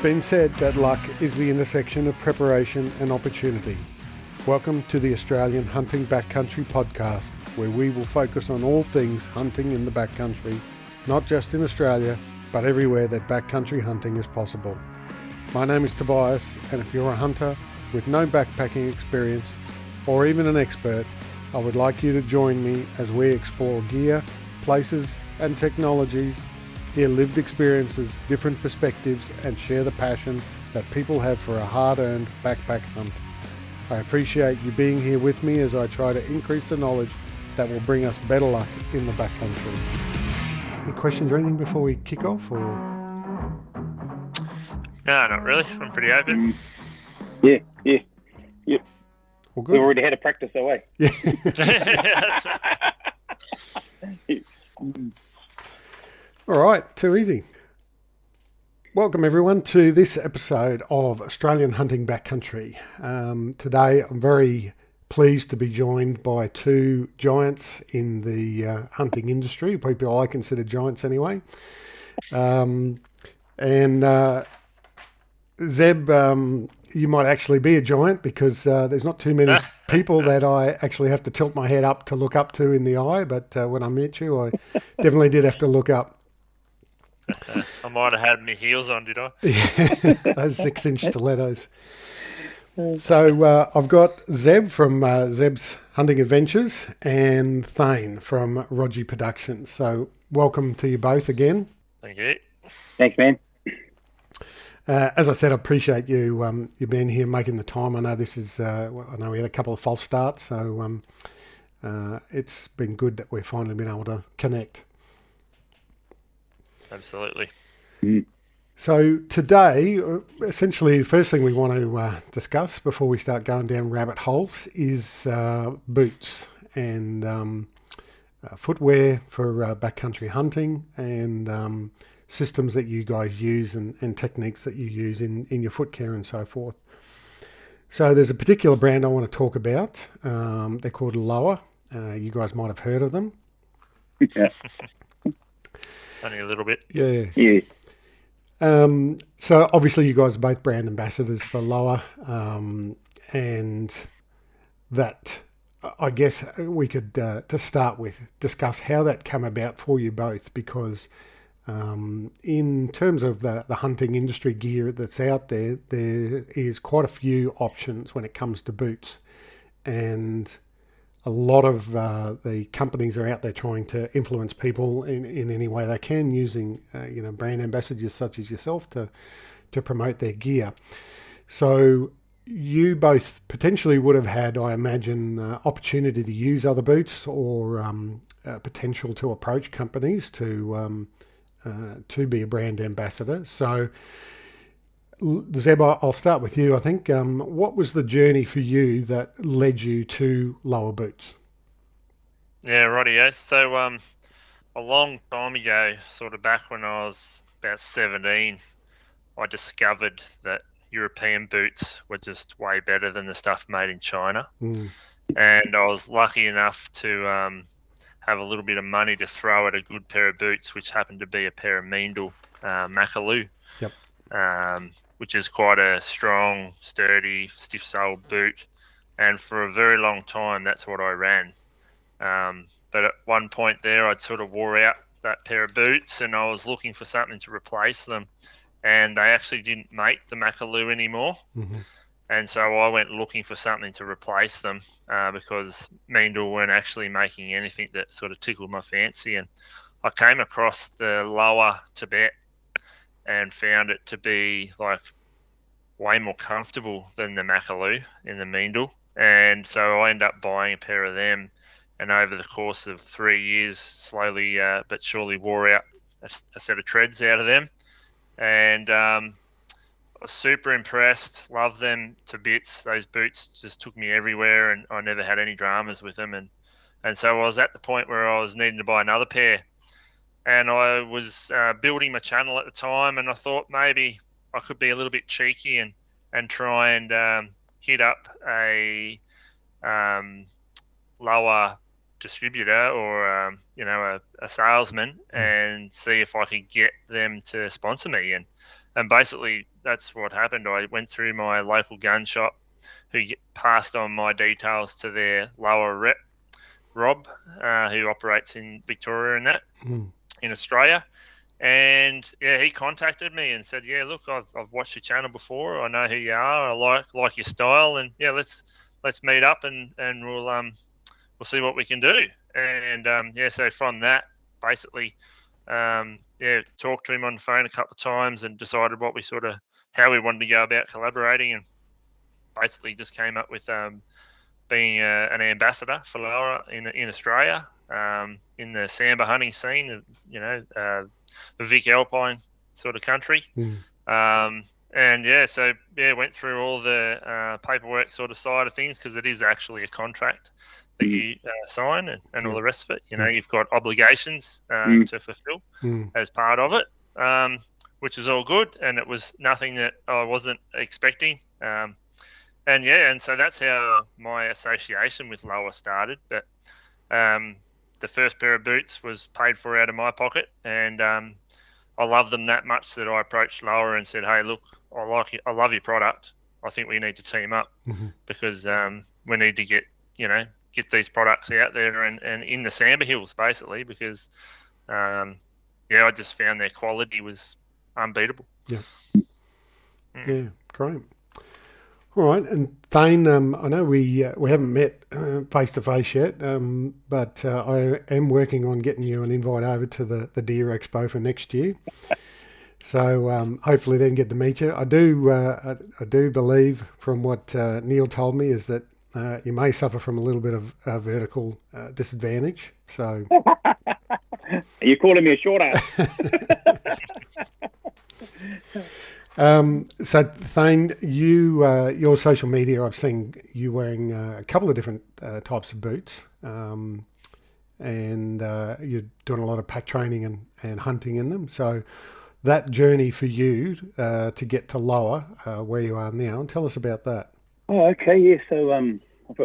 been said that luck is the intersection of preparation and opportunity. Welcome to the Australian Hunting Backcountry podcast, where we will focus on all things hunting in the backcountry, not just in Australia, but everywhere that backcountry hunting is possible. My name is Tobias, and if you're a hunter with no backpacking experience, or even an expert, I would like you to join me as we explore gear, places, and technologies, hear lived experiences, different perspectives, and share the passion that people have for a hard-earned backpack hunt. I appreciate you being here with me as I try to increase the knowledge that will bring us better luck in the backcountry. Any questions or anything before we kick off? Or No, not really. I'm pretty open. Yeah. all We good? already had a practice away. Yeah. All right, too easy. Welcome everyone to this episode of Australian Hunting Backcountry. Today I'm very pleased to be joined by two giants in the hunting industry, people I consider giants anyway. And Zeb, you might actually be a giant because there's not too many people that I actually have to tilt my head up to look up to in the eye, but when I met you, I definitely did have to look up. I might have had my heels on, did I? Yeah, those 6-inch stilettos. So I've got Zeb from Zeb's Hunting Adventures and Thane from Rogie Productions. So welcome to you both again. Thank you. Thanks, man. As I said, I appreciate you being here, making the time. I know this is, I know we had a couple of false starts, so it's been good that we've finally been able to connect. Absolutely. So today, essentially, the first thing we want to discuss before we start going down rabbit holes is boots and footwear for backcountry hunting and systems that you guys use and techniques that you use in your foot care and so forth. So there's a particular brand I want to talk about. They're called LOWA. You guys might have heard of them. Yeah. Only a little bit. Yeah. So obviously you guys are both brand ambassadors for LOWA, and that I guess we could to start with discuss how that came about for you both, because in terms of the hunting industry gear that's out there, there is quite a few options when it comes to boots, and a lot of the companies are out there trying to influence people in any way they can, using brand ambassadors such as yourself to promote their gear. So you both potentially would have had, I imagine, opportunity to use other boots or potential to approach companies to be a brand ambassador. So Zeb, I'll start with you. I think, what was the journey for you that led you to LOWA Boots? Yeah, rightio. So a long time ago, sort of back when I was about 17, I discovered that European boots were just way better than the stuff made in China. And I was lucky enough to have a little bit of money to throw at a good pair of boots, which happened to be a pair of Meindl Macaloo. Yep. Which is quite a strong, sturdy, stiff-soled boot. And for a very long time, that's what I ran. But at one point there, I'd sort of wore out that pair of boots and I was looking for something to replace them. And they actually didn't make the Macaloo anymore. Mm-hmm. And so I went looking for something to replace them because Meindl weren't actually making anything that sort of tickled my fancy. And I came across the LOWA Tibet and found it to be like way more comfortable than the Macaloo in the Meindl. And so I ended up buying a pair of them, and over the course of 3 years, slowly but surely wore out a set of treads out of them. And I was super impressed, loved them to bits. Those boots just took me everywhere, and I never had any dramas with them. And so I was at the point where I was needing to buy another pair. And I was building my channel at the time, and I thought maybe I could be a little bit cheeky and try and hit up a LOWA distributor or a salesman and see if I could get them to sponsor me. And And basically, that's what happened. I went through my local gun shop, who passed on my details to their lower rep, Rob, who operates in Victoria and that in Australia. And yeah, he contacted me and said, "Yeah, look, I've watched your channel before. I know who you are. I like your style, and yeah, let's meet up and we'll see what we can do." And yeah, so from that, basically, yeah, talked to him on the phone a couple of times and decided how we wanted to go about collaborating, and basically just came up with being an ambassador for LOWA in Australia, in the Samba hunting scene, the Vic Alpine sort of country. And yeah, so yeah, went through all the paperwork sort of side of things, because it is actually a contract that you sign and all the rest of it. You've got obligations to fulfill as part of it, which is all good, and it was nothing that I wasn't expecting. And so that's how my association with LOWA started. But the first pair of boots was paid for out of my pocket, and I love them that much that I approached LOWA and said, "Hey, look, I love your product. I think we need to team up because we need to get these products out there and in the Samba Hills, basically, because I just found their quality was unbeatable." Yeah, great. All right, and Thane, I know we haven't met face to face yet, but I am working on getting you an invite over to the Deer Expo for next year. So hopefully then get to meet you. I do believe from what Neil told me is that you may suffer from a little bit of vertical disadvantage. So Are you calling me a short ass? So Thane, your social media, I've seen you wearing a couple of different types of boots, and you're doing a lot of pack training and hunting in them. So that journey for you to get to LOWA, where you are now, tell us about that. Oh, okay, yeah. So I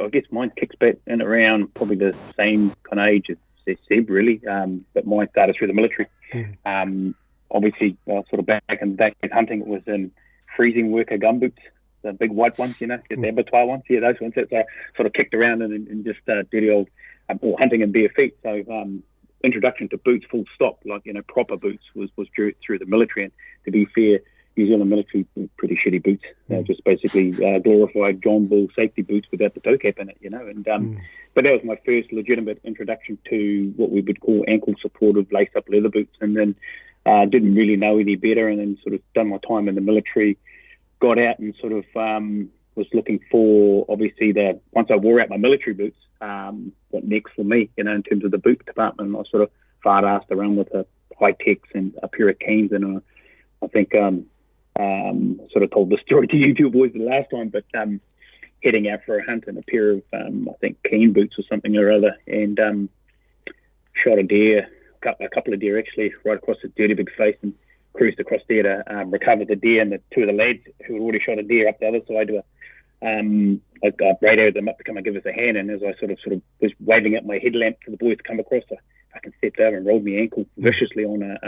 guess mine kicks back in around probably the same kind of age as Zeb, really. But mine started through the military. Obviously, sort of back in the day hunting, it was in freezing worker gumboots, the big white ones, the abattoir ones, those ones that I sort of kicked around and just dirty old hunting in bare feet. So introduction to boots, full stop, like proper boots, was through the military. And to be fair, New Zealand military pretty shitty boots, just basically glorified John Bull safety boots without the toe cap in it, And but that was my first legitimate introduction to what we would call ankle supportive lace up leather boots, and then. Didn't really know any better, and then sort of done my time in the military, got out and sort of was looking for, obviously, once I wore out my military boots, what next for me, in terms of the boot department. I sort of fart-assed around with a high-techs and a pair of Keens, and I think sort of told the story to you two boys the last time, but heading out for a hunt in a pair of, I think, Keen boots or something or other, and shot a deer, a couple of deer actually, right across the dirty big face, and cruised across there to recover the deer. And the two of the lads who had already shot a deer up the other side I radioed them up to come and give us a hand. And as I sort of was waving at my headlamp for the boys to come across, I fucking stepped over and rolled my ankle viciously on a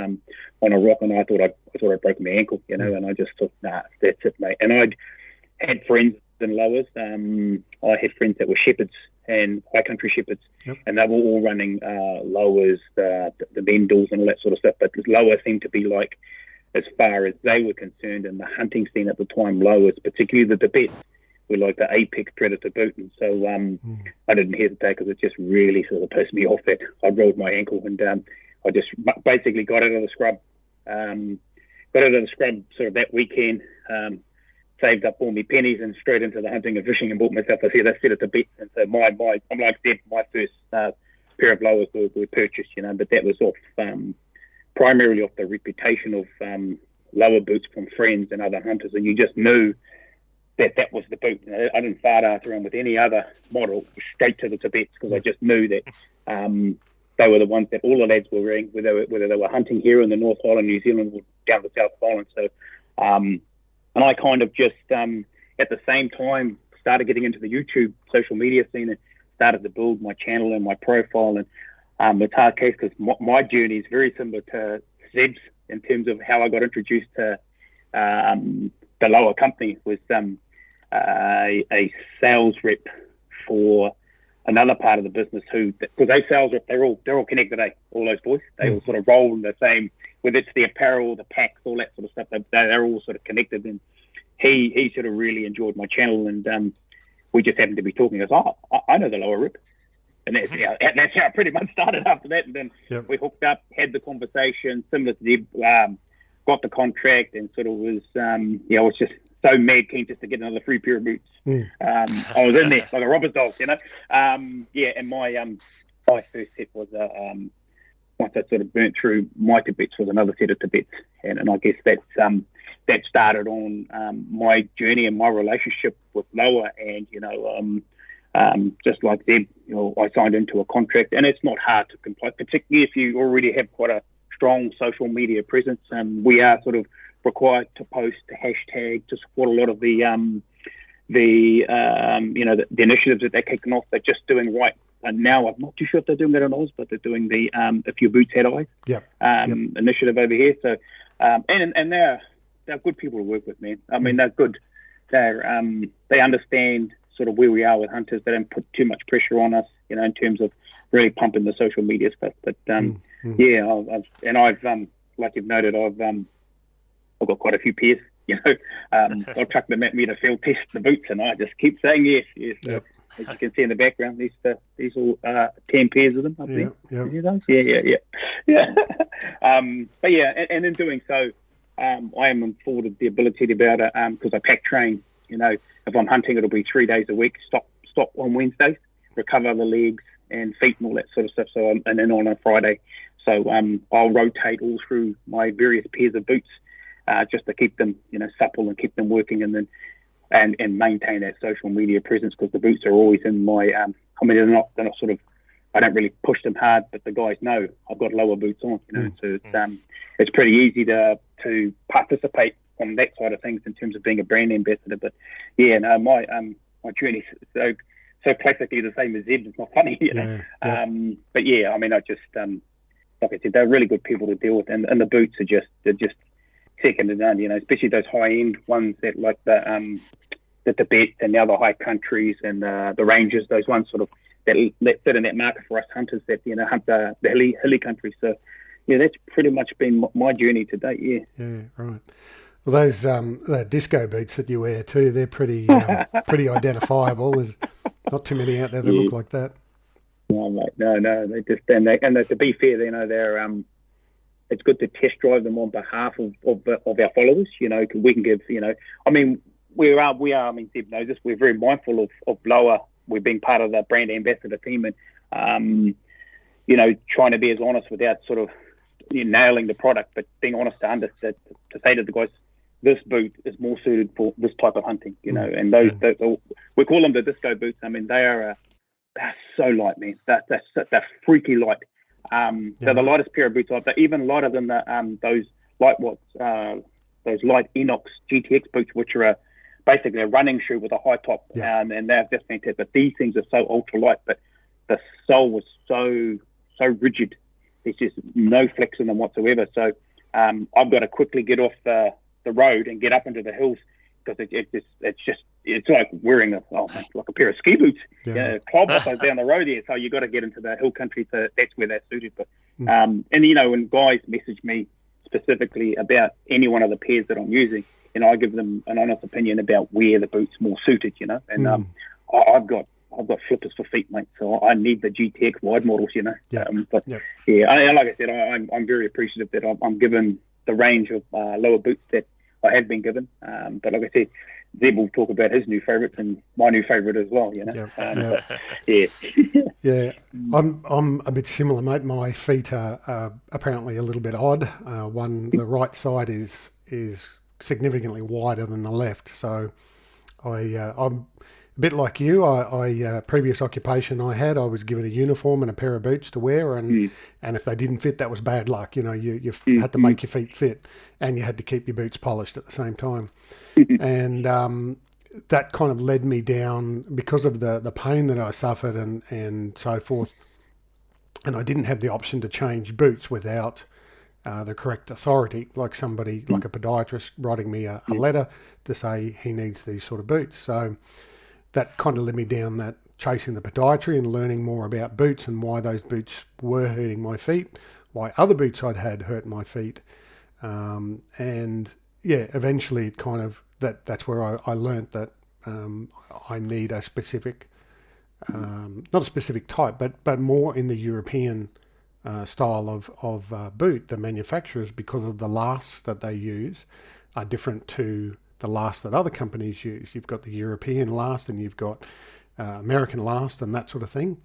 rock, and I thought I broke my ankle, and I just thought, nah, that's it, mate. And I'd had friends in LOWAs. I had friends that were shepherds and high country shepherds, and they were all running LOWAs, the Bendals and all that sort of stuff. But LOWA seemed to be like, as far as they were concerned in the hunting scene at the time, LOWAs, particularly the Tibets, were like the apex predator boot. And so I didn't hesitate, because it just really sort of pissed me off that I rolled my ankle, and I just basically got out of the scrub. Sort of that weekend. Saved up all my pennies and straight into the hunting and fishing, and bought myself a set of Tibets. And so I'm like Zeb, my first pair of LOWAs were purchased, but that was off primarily off the reputation of LOWA boots from friends and other hunters, and you just knew that was the boot. I didn't fart ass around with any other model, straight to the Tibets, because I just knew that they were the ones that all the lads were wearing, whether they were hunting here in the North Island, New Zealand, or down the South Island. So and I kind of just, at the same time, started getting into the YouTube social media scene and started to build my channel and my profile. And it's hard case, because my journey is very similar to Zeb's in terms of how I got introduced to the LOWA company was a sales rep for another part of the business because those sales reps, they're all connected, all those boys. They all sort of roll in the same, whether it's the apparel, the packs, all that sort of stuff. They're all sort of connected. And he sort of really enjoyed my channel, and we just happened to be talking. He goes, I know the LOWA rep. And that's how it pretty much started after that. And then we hooked up, had the conversation, similar to Zeb, got the contract, and sort of was, I was just so mad keen just to get another free pair of boots. I was in there like a robber's dog, and my first set was once I sort of burnt through my Tibets was another set of Tibets, and I guess that started on my journey and my relationship with LOWA, and just like Zeb, I signed into a contract, and it's not hard to comply, particularly if you already have quite a strong social media presence. We are sort of required to post a hashtag to support a lot of the initiatives that they're kicking off. They're just doing right. And now I'm not too sure if they're doing that in Oz, but they're doing the If Your Boots Had Eyes initiative over here. So and they're good people to work with, man. I mean, they're good. They understand sort of where we are with hunters. They don't put too much pressure on us, in terms of really pumping the social media stuff. But I've like you've noted, I've got quite a few pairs. I'll chuck them at me to field test the boots, and I just keep saying yes. Yep. As you can see in the background, these all 10 pairs of them up there. Yeah. But yeah, and in doing so, I am afforded the ability to be able to, because I pack train. If I'm hunting, it'll be 3 days a week. Stop on Wednesdays, recover the legs and feet and all that sort of stuff. So and then on a Friday. So I'll rotate all through my various pairs of boots, just to keep them, supple and keep them working, and then and maintain that social media presence, because the boots are always in my. They're not sort of. I don't really push them hard, but the guys know I've got LOWA boots on. So it's pretty easy to participate on that side of things in terms of being a brand ambassador. But yeah, no, my journey is so classically the same as Zeb. It's not funny, But yeah, I mean, I just like I said, they're really good people to deal with, and the boots are just second to none. Especially those high end ones that like the Tibets and now the high countries and the Rangers. Those ones sort of that fit in that market for us hunters that hunt the hilly country. So yeah, that's pretty much been my journey to date. Yeah, right. Well, those the disco boots that you wear too, they're pretty pretty identifiable. There's not too many out there that look like that. No, mate, no, they just and to be fair, they're it's good to test drive them on behalf of our followers. We can give I mean we are. I mean, Zeb knows this. We're very mindful of LOWA. We're being part of the brand ambassador team, and trying to be as honest without sort of nailing the product, but being honest to say to the guys, this boot is more suited for this type of hunting, and those we call them the disco boots. I mean, they're so light, man. They're freaky light. They're the lightest pair of boots I've got, even lighter than those light Inox GTX boots, which are basically a running shoe with a high top, and they're just fantastic. But these things are so ultra light, but the sole was so rigid. There's just no flex in them whatsoever. So I've got to quickly get off the road and get up into the hills, because it's like wearing like a pair of ski boots. Clog goes down the road there. So you got to get into the hill country. So that's where they're suited. But and when guys message me specifically about any one of the pairs that I'm using, I give them an honest opinion about where the boot's more suited. And I've got flippers for feet, mate. So I need the GTX wide models. Like I said, I'm very appreciative that I'm given the range of LOWA boots that I have been given. But like I said, Zeb will talk about his new favourites and my new favourite as well. I'm a bit similar, mate. My feet are apparently a little bit odd. The right side is significantly wider than the left. So I'm a bit like you. I previous occupation I was given a uniform and a pair of boots to wear, and if they didn't fit, that was bad luck. You had to make your feet fit, and you had to keep your boots polished at the same time. And that kind of led me down, because of the pain that I suffered and so forth. And I didn't have the option to change boots without the correct authority, like somebody, like a podiatrist writing me a letter to say he needs these sort of boots. So that kind of led me down that chasing the podiatry and learning more about boots and why those boots were hurting my feet, why other boots I'd had hurt my feet. And yeah, eventually it kind of, that's where I learnt that I need a specific, not a specific type, but more in the European style of boot. The manufacturers, because of the lasts that they use, are different to the last that other companies use. You've got the European last and you've got American last and that sort of thing.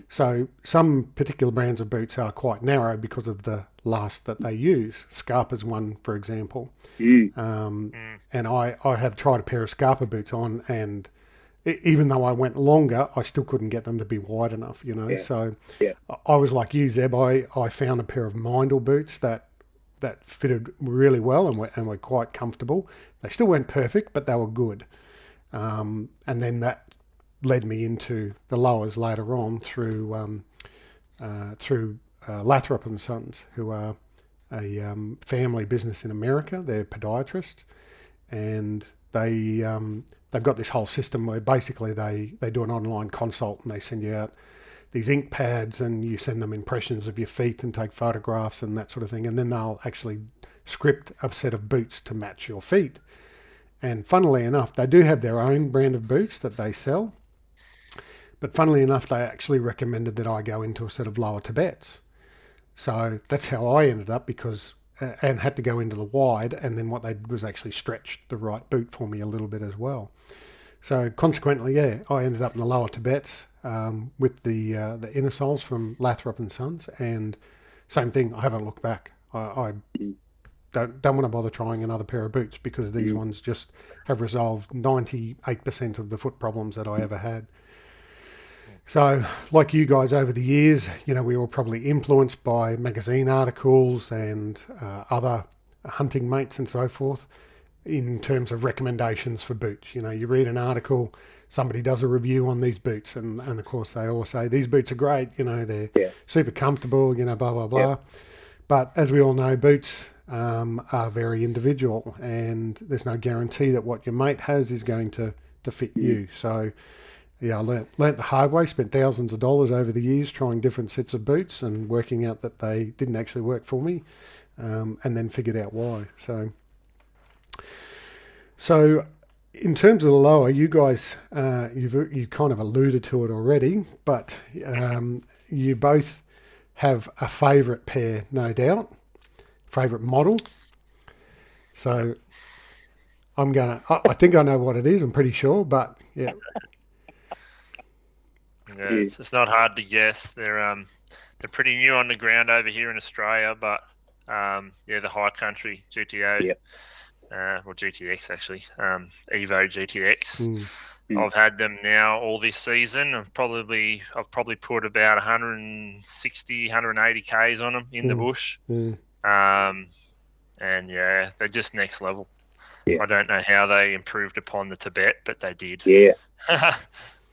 So some particular brands of boots are quite narrow because of the last that they use. Scarpa's one, for example. And I have tried a pair of Scarpa boots on, and even though I went longer, I still couldn't get them to be wide enough, you know. So I was like you, Zeb. I found a pair of Mindel boots that fitted really well and were quite comfortable. They still weren't perfect, but they were good. And then that led me into the Lowas later on through Lathrop and Sons, who are a family business in America. They're podiatrists, and they've got this whole system where basically they do an online consult and they send you out these ink pads and you send them impressions of your feet and take photographs and that sort of thing, and then they'll actually script a set of boots to match your feet. And funnily enough, they do have their own brand of boots that they sell, but funnily enough, they actually recommended that I go into a set of Lowa Tibets. So that's how I ended up, because and had to go into the wide, and then what they did was actually stretch the right boot for me a little bit as well. So consequently, yeah, I ended up in the Lowa Tibets with the inner soles from Lathrop and Sons, and same thing. I haven't looked back. I don't want to bother trying another pair of boots, because these ones just have resolved 98% of the foot problems that I ever had. So, like you guys over the years, you know, we were probably influenced by magazine articles and other hunting mates and so forth in terms of recommendations for boots. You know, you read an article, somebody does a review on these boots, and of course they all say, these boots are great, you know, they're super comfortable, you know, blah, blah, blah. But as we all know, boots are very individual, and there's no guarantee that what your mate has is going to fit you. So, yeah, I learnt the hard way, spent thousands of dollars over the years trying different sets of boots and working out that they didn't actually work for me, and then figured out why. So in terms of the Lowa, you guys, you kind of alluded to it already, but you both have a favourite pair, no doubt, favourite model. So I think I know what it is, I'm pretty sure, but yeah. Yeah, it's not hard to guess. They're pretty new on the ground over here in Australia, but the High Country GTO, or GTX actually, Evo GTX. I've had them now all this season. I've probably put about 160, 180 Ks on them in the bush. And yeah, they're just next level. I don't know how they improved upon the Tibet, but they did.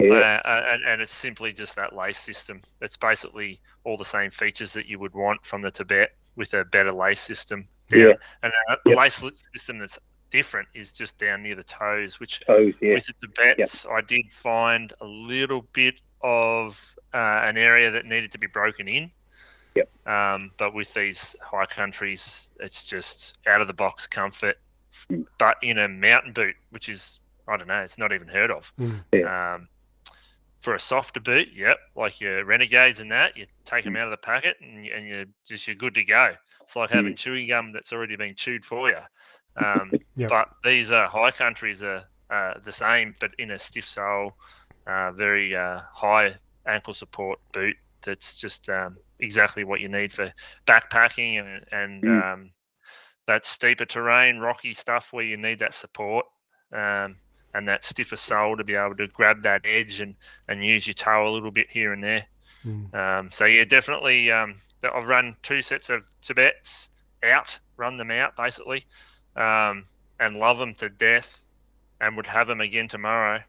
And it's simply just that lace system. It's basically all the same features that you would want from the Tibet with a better lace system down. And the lace system that's different is just down near the toes, which with the Tibets, I did find a little bit of an area that needed to be broken in. But with these High Countries, it's just out of the box comfort, but in a mountain boot, which is, I don't know, it's not even heard of. For a softer boot, like your Renegades and that, you take them out of the packet and you're good to go. It's like having chewing gum that's already been chewed for you. But these High Countries are the same, but in a stiff sole, very high ankle support boot. That's just exactly what you need for backpacking and that steeper terrain, rocky stuff where you need that support. And that stiffer sole to be able to grab that edge and use your toe a little bit here and there. So yeah, definitely. I've run 2 sets of Tibets run them out basically, and love them to death, and would have them again tomorrow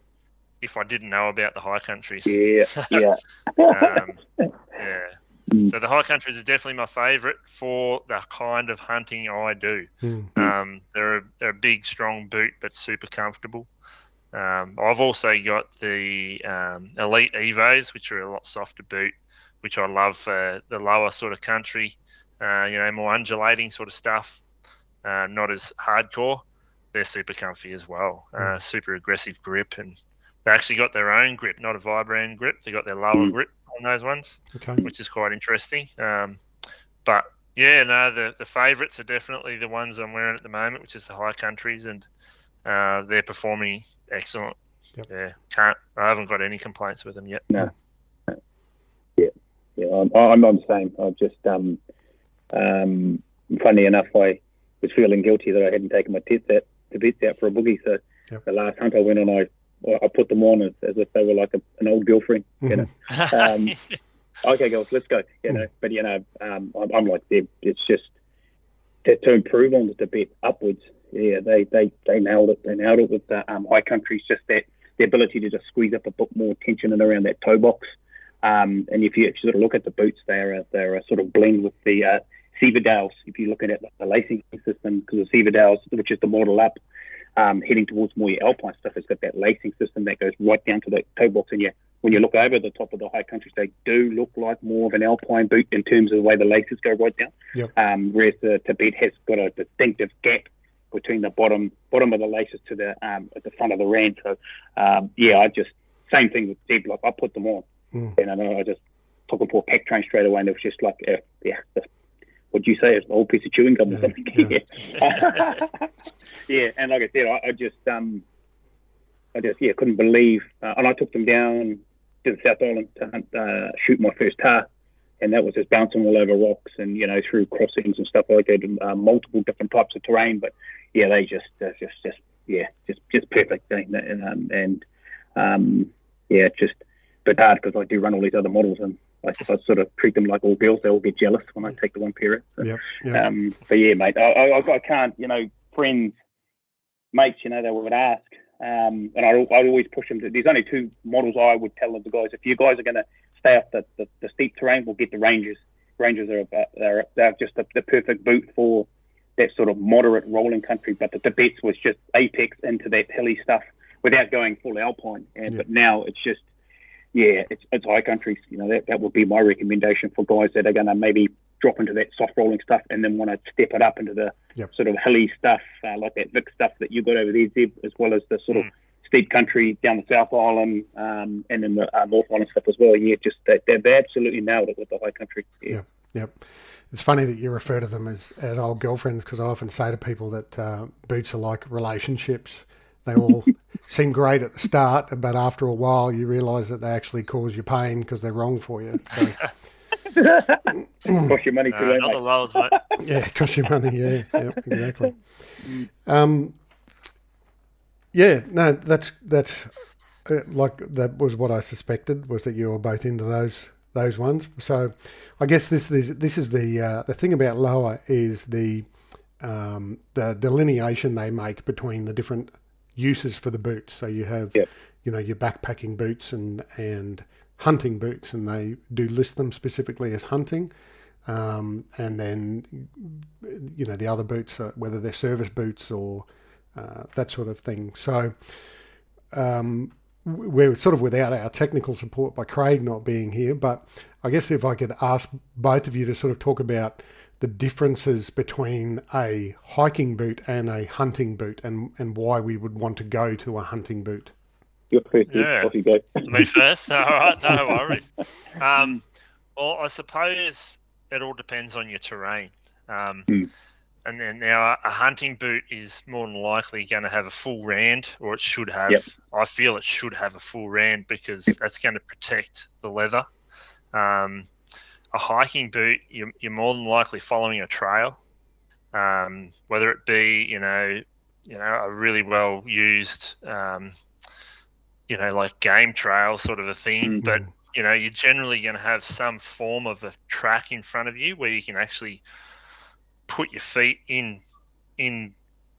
if I didn't know about the High Countries. So the high countries are definitely my favourite for the kind of hunting I do. They're a big, strong boot, but super comfortable. I've also got the Elite Evos, which are a lot softer boot, which I love for the lower sort of country, more undulating sort of stuff, not as hardcore. They're super comfy as well, super aggressive grip, and they actually got their own grip, not a Vibram grip. They got their lower grip on those ones, which is quite interesting. But yeah, no, the favourites are definitely the ones I'm wearing at the moment, which is the high countries, and they're performing excellent. Yeah, I haven't got any complaints with them yet. No. Yeah, I'm the same. I've just funny enough, I was feeling guilty that I hadn't taken my bits out for a boogie. So the last hunt I went on, I put them on as if they were like an old girlfriend. Okay, girls, let's go. But I'm like Zeb. It's just to improve on the bit upwards. Yeah, they nailed it. They nailed it with the high countries. Just the ability to just squeeze up a bit more tension in around that toe box. And if you sort of look at the boots, they're a sort of blend with the Severdales. If you're looking at the lacing system, because the Severdales, which is the model up, heading towards more your alpine stuff, it's got that lacing system that goes right down to the toe box. And when you look over the top of the high countries, they do look like more of an alpine boot in terms of the way the laces go right down. Whereas the Tibet has got a distinctive gap between the bottom of the laces to the at the front of the rand. So I just same thing with Zeb. Like I put them on, and I just took them for a pack train straight away, and it was just like what'd you say? It's an old piece of chewing gum or something. And like I said, I just couldn't believe, and I took them down to the South Island to hunt, shoot my first tar, and that was just bouncing all over rocks and through crossings and stuff like that, and multiple different types of terrain. But they just perfect thing, just but hard because I do run all these other models, and I sort of treat them like all girls. They all get jealous when I take the one pair. So, but yeah, mate, I can't, friends, mates, they would ask, and I'd always push them to. There's only two models I would tell the guys: if you guys are going to stay up the steep terrain, we'll get the Rangers. Rangers they're just the perfect boot for that sort of moderate rolling country. But the Tibets was just apex into that hilly stuff without going full alpine. But now it's just. It's high countries. That would be my recommendation for guys that are going to maybe drop into that soft rolling stuff and then want to step it up into the sort of hilly stuff, like that Vic stuff that you got over there, Zeb, as well as the sort of steep country down the South Island and then the North Island stuff as well. Yeah, just they've absolutely nailed it with the high country. Yep. It's funny that you refer to them as old girlfriends, because I often say to people that boots are like relationships. They all seem great at the start, but after a while you realise that they actually cause you pain because they're wrong for you. So, cost your money too late. Not the lowers, mate. Yeah, cost you money. Yeah, exactly. That's like that was what I suspected, was that you were both into those ones. So, I guess this is the thing about Lowa is the delineation they make between the different uses for the boots. So you have your backpacking boots and hunting boots, and they do list them specifically as hunting, and then the other boots, whether they're service boots or that sort of thing. So we're sort of without our technical support by Craig not being here, but I guess if I could ask both of you to sort of talk about the differences between a hiking boot and a hunting boot, and why we would want to go to a hunting boot. You're first. Off you go. Me first? All right, no worries. Well, I suppose it all depends on your terrain. And then now a hunting boot is more than likely going to have a full rand, or it should have. I feel it should have a full rand because that's going to protect the leather. A hiking boot, you're more than likely following a trail, whether it be a really well used like game trail sort of a thing. But you're generally going to have some form of a track in front of you where you can actually put your feet in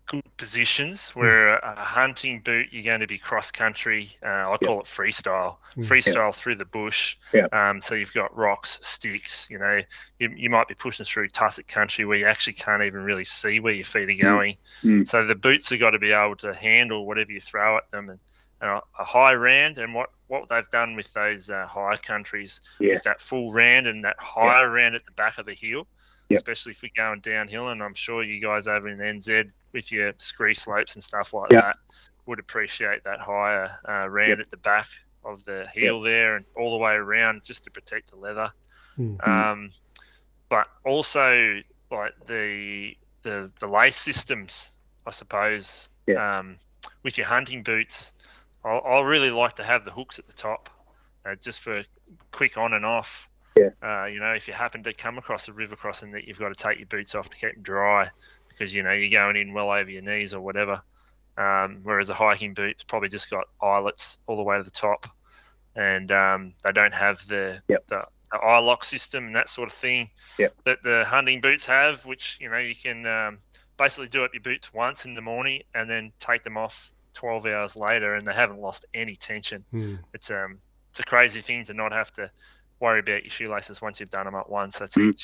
good positions where a hunting boot, you're going to be cross country. I call it freestyle through the bush. So you've got rocks, sticks, you might be pushing through tussock country where you actually can't even really see where your feet are going. So the boots have got to be able to handle whatever you throw at them. And a high rand, and what they've done with those high countries with that full rand and that higher rand at the back of the heel, especially if you're going downhill, and I'm sure you guys over in NZ with your scree slopes and stuff like that would appreciate that higher rand at the back of the heel there and all the way around just to protect the leather. But also like the lace systems, I suppose, with your hunting boots, I really like to have the hooks at the top just for quick on and off. If you happen to come across a river crossing that you've got to take your boots off to keep them dry because, you're going in well over your knees or whatever. Whereas a hiking boot's probably just got eyelets all the way to the top, and they don't have the eye lock system and that sort of thing that the hunting boots have, which, you can basically do up your boots once in the morning and then take them off 12 hours later and they haven't lost any tension. It's a crazy thing to not have to worry about your shoelaces once you've done them up once. That's it.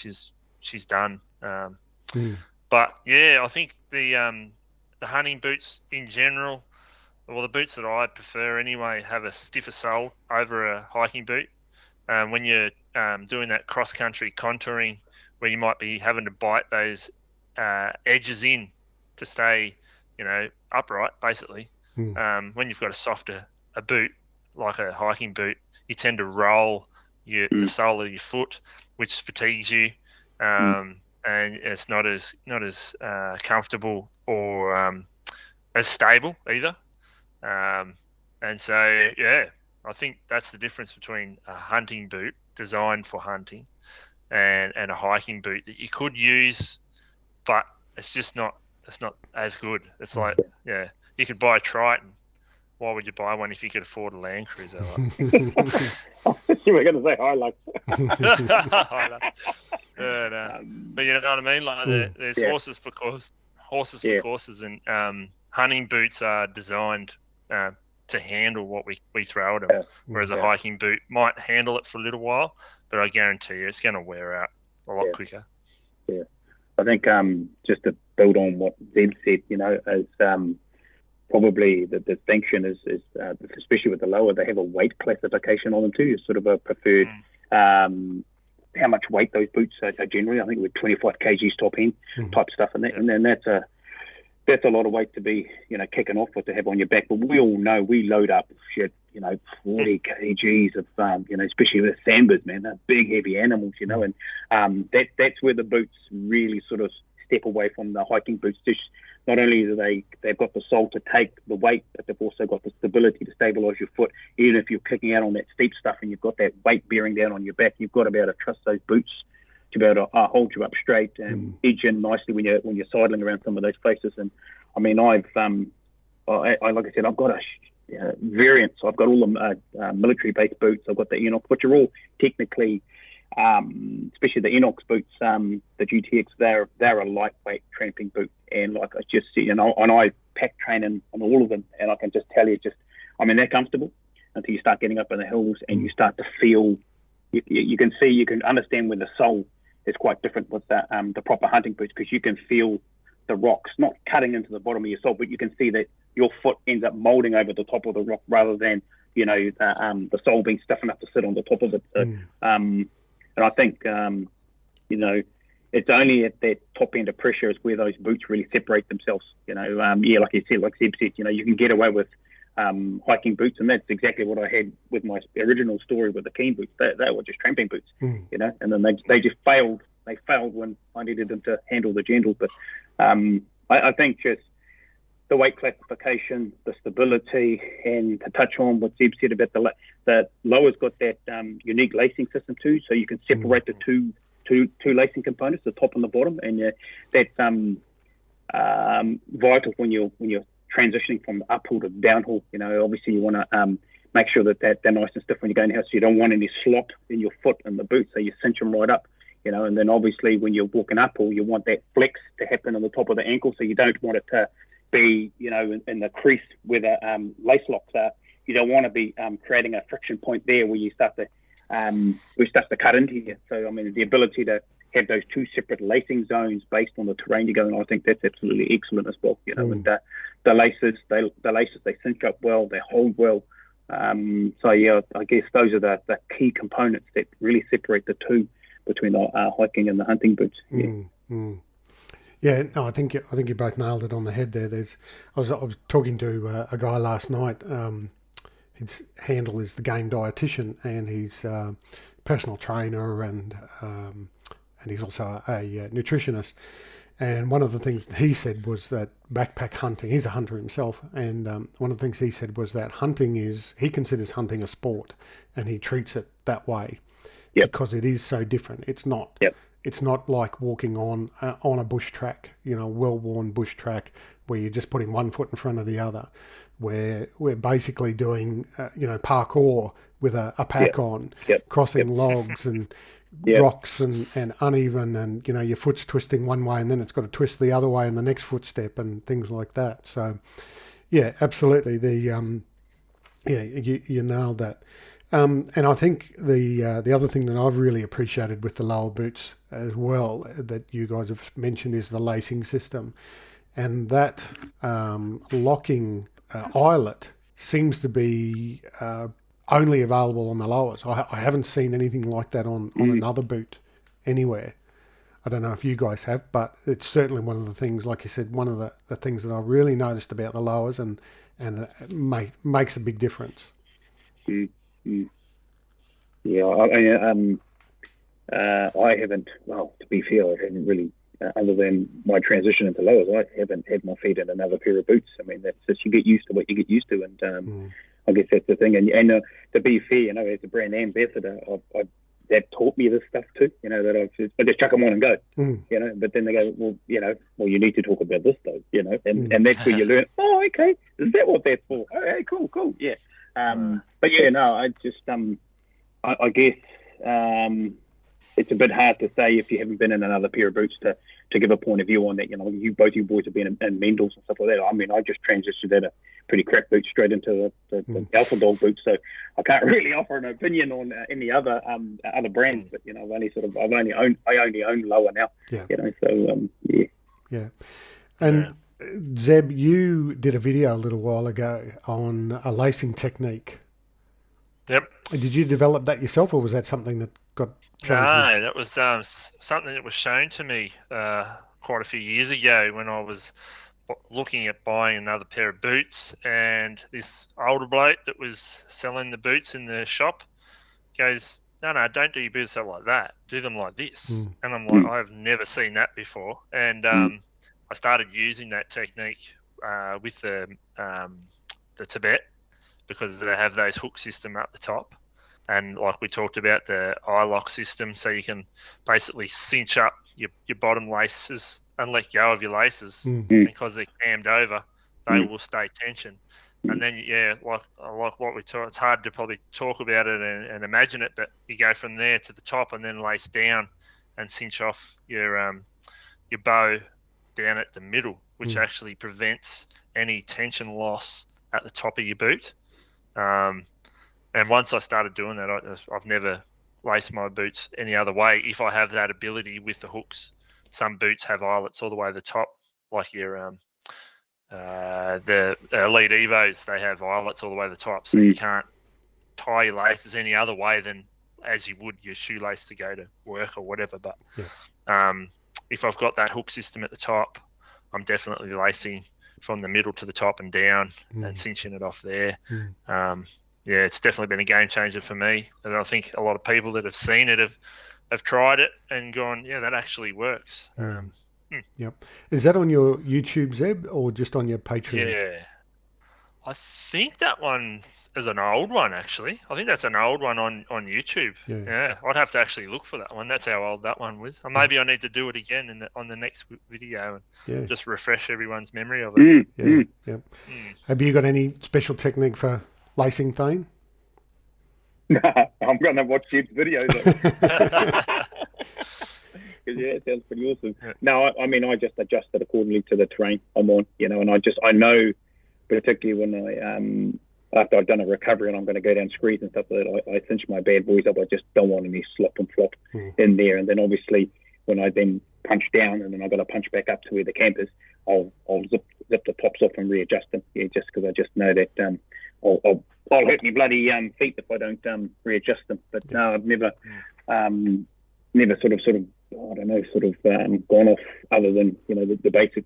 She's done. But I think the hunting boots in general, well, the boots that I prefer anyway, have a stiffer sole over a hiking boot. When you're doing that cross country contouring, where you might be having to bite those edges in to stay, upright, basically. When you've got a softer boot like a hiking boot, you tend to roll the sole of your foot, which fatigues you, and it's not as comfortable or as stable either. And so I think that's the difference between a hunting boot designed for hunting and a hiking boot that you could use, but it's not as good. It's like you could buy a Triton. Why would you buy one if you could afford a Land Cruiser? You were going to say Hilux. But you know what I mean? Like there's horses for courses, and hunting boots are designed to handle what we throw at them. Whereas a hiking boot might handle it for a little while, but I guarantee you it's going to wear out a lot quicker. Yeah, I think just to build on what Zeb said, as probably the distinction is especially with the Lowa, they have a weight classification on them too. It's sort of a preferred how much weight those boots are generally. I think with 25 kgs top end type stuff, and then that's a lot of weight to be kicking off with to have on your back. But we all know we load up shit, 40 kgs of especially with sandbirds, man, they're big heavy animals, and that's where the boots really sort of step away from the hiking boots. Just not only do they've got the sole to take the weight, but they've also got the stability to stabilize your foot. Even if you're kicking out on that steep stuff and you've got that weight bearing down on your back, you've got to be able to trust those boots to be able to hold you up straight and edge in nicely when you're sidling around some of those places. And I mean, like I said, I've got a variants. I've got all the military-based boots. I've got the Enox, which are all technically, especially the Enox boots, the GTX. They're a lightweight tramping boot, and like I just see, and I pack train on all of them, and I can just tell you, they're comfortable until you start getting up in the hills and you start to feel. You can understand when the sole is quite different with the proper hunting boots, because you can feel the rocks not cutting into the bottom of your sole, but you can see that your foot ends up molding over the top of the rock rather than the sole being stiff enough to sit on the top of it. And I think it's only at that top end of pressure is where those boots really separate themselves. Like you said, like Zeb said, you can get away with hiking boots, and that's exactly what I had with my original story with the Keen boots. They were just tramping boots, and then they just failed. They failed when I needed them to handle the gentle. But I think just the weight classification, the stability, and to touch on what Zeb said about the Lowa's got that unique lacing system too, so you can separate the two lacing components, the top and the bottom, and that's vital when you're transitioning from uphill to downhill. Obviously you want to make sure that they're nice and stiff when you're going out, so you don't want any slop in your foot and the boot, so you cinch them right up. And then obviously when you're walking uphill, you want that flex to happen on the top of the ankle, so you don't want it to be, in the crease where the lace locks are. You don't want to be creating a friction point there where you start to cut into you. So, I mean, the ability to have those two separate lacing zones based on the terrain you're going on, I think that's absolutely excellent as well. And the laces, they cinch up well, they hold well. So yeah, I guess those are the key components that really separate the two between the hiking and the hunting boots. Yeah, no, I think you both nailed it on the head there. I was talking to a guy last night. His handle is the Game Dietitian, and he's a personal trainer, and he's also a nutritionist. And one of the things that he said was that backpack hunting, he's a hunter himself, and one of the things he said was that he considers hunting a sport, and he treats it that way because it is so different. It's not. It's not like walking on a bush track, well-worn bush track, where you're just putting one foot in front of the other. Where we're basically doing, parkour with a pack on, crossing logs and rocks and uneven, and your foot's twisting one way and then it's got to twist the other way in the next footstep and things like that. So, yeah, absolutely. You nailed that. And I think the other thing that I've really appreciated with the LOWA boots as well that you guys have mentioned is the lacing system, and that locking eyelet seems to be only available on the LOWAs. I haven't seen anything like that on another boot anywhere. I don't know if you guys have, but it's certainly one of the things, like you said, one of the things that I really noticed about the LOWAs, and it makes a big difference. Yeah, I haven't. Well, to be fair, I haven't really. Other than my transition into LOWAs, I haven't had my feet in another pair of boots. I mean, that's just, you get used to what you get used to, and I guess that's the thing. And to be fair, as a brand ambassador, that taught me this stuff too. That I just chuck them on and go. But then they go, well, you need to talk about this though. And that's where you learn. Oh, okay, is that what that's for? Okay, cool, yeah. But yeah, no, I just I guess it's a bit hard to say if you haven't been in another pair of boots to give a point of view on that. Both you boys have been in Mendel's and stuff like that. I mean, I just transitioned out of pretty crap boots straight into the Alpha Dog boots, so I can't really offer an opinion on any other brands. But I only own LOWA now. Yeah. And Zeb, you did a video a little while ago on a lacing technique. Yep. Did you develop that yourself, or was that something that got shown to you? No, that was something that was shown to me quite a few years ago when I was looking at buying another pair of boots, and this older bloke that was selling the boots in the shop goes, no, don't do your boots like that. Do them like this. And I'm like, I've never seen that before. And I started using that technique with the Tibet, because they have those hook system up the top, and like we talked about, the eye lock system, so you can basically cinch up your bottom laces and let go of your laces, because they're cammed over, they will stay tension. And then like what we talk, it's hard to probably talk about it and imagine it, but you go from there to the top and then lace down and cinch off your bow down at the middle, which actually prevents any tension loss at the top of your boot. And once I started doing that, I've never laced my boots any other way if I have that ability with the hooks. Some boots have eyelets all the way to the top, like your the Elite Evos, they have eyelets all the way to the top, so you can't tie your laces any other way than as you would your shoelace to go to work or whatever. But if I've got that hook system at the top, I'm definitely lacing from the middle to the top and down and cinching it off there. It's definitely been a game changer for me, and I think a lot of people that have seen it have tried it and gone, that actually works. Yep. Is that on your YouTube, Zeb, or just on your Patreon? Yeah, I think that one is an old one, actually. I think that's an old one on YouTube. Yeah, I'd have to actually look for that one. That's how old that one was. Or maybe I need to do it again on the next video and just refresh everyone's memory of it. Have you got any special technique for lacing, Thane? I'm going to watch Jeb's videos. Because that sounds pretty awesome. Yeah. No, I mean, I just adjusted accordingly to the terrain I'm on, and I know, particularly when after I've done a recovery and I'm going to go down screeds and stuff like that, I cinch my bad boys up. I just don't want any slop and flop in there. And then obviously when I then punch down and then I've got to punch back up to where the camp is, I'll zip the tops off and readjust them. Yeah, just because I just know that I'll hurt my bloody feet if I don't readjust them. But no, I've never sort of I don't know, gone off other than the basic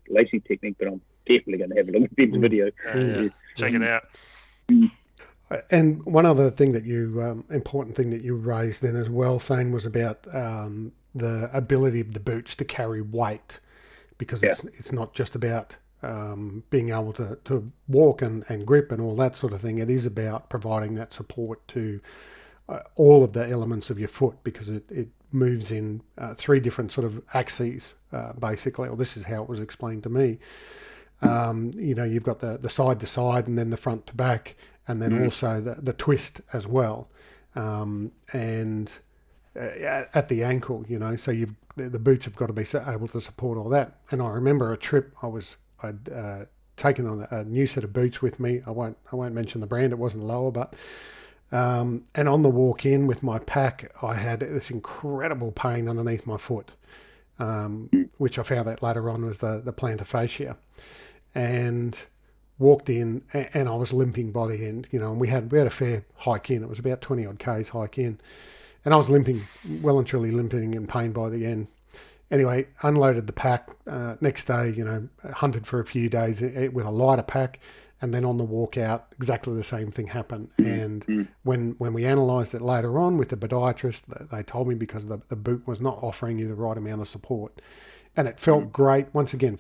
lacing technique. But I'm definitely going to have a look at Deb's video. Check it out. And one other thing that important thing that you raised then as well, Thane, was about the ability of the boots to carry weight, because it's not just about being able to walk and grip and all that sort of thing. It is about providing that support to all of the elements of your foot, because it moves in 3 different sort of axes, basically, or this is how it was explained to me. You've got the side to side and then the front to back, and then also the twist as well. And at the ankle, so the boots have got to be able to support all that. And I remember a trip I'd taken on a new set of boots with me. I won't mention the brand. It wasn't LOWA, but and on the walk in with my pack, I had this incredible pain underneath my foot, which I found out later on was the plantar fascia, and walked in and I was limping by the end, and we had a fair hike in. It was about 20 odd Ks hike in, and I was limping, well and truly limping in pain by the end. Anyway, unloaded the pack. Next day, hunted for a few days with a lighter pack, and then on the walk out, exactly the same thing happened. And when we analysed it later on with the podiatrist, they told me because the boot was not offering you the right amount of support. And it felt great, once again,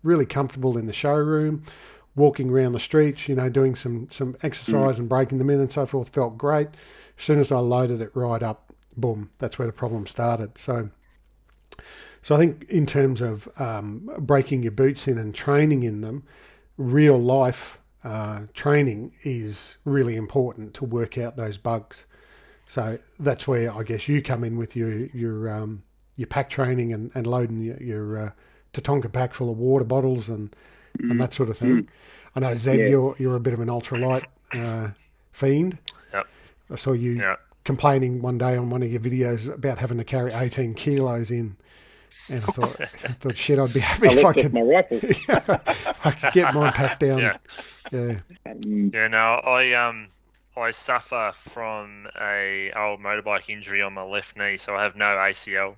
really comfortable in the showroom, walking around the streets, doing some exercise and breaking them in and so forth, felt great. As soon as I loaded it right up, boom, that's where the problem started. So I think in terms of breaking your boots in and training in them, real life training is really important to work out those bugs. So that's where I guess you come in with your pack training and loading your Tatonka pack full of water bottles and that sort of thing. I know, Zeb, you're a bit of an ultralight fiend. Yep. I saw you complaining one day on one of your videos about having to carry 18 kilos in. And I thought, shit, I'd be happy if I could. My rifle. If I could get mine packed down. I suffer from a old motorbike injury on my left knee, so I have no ACL.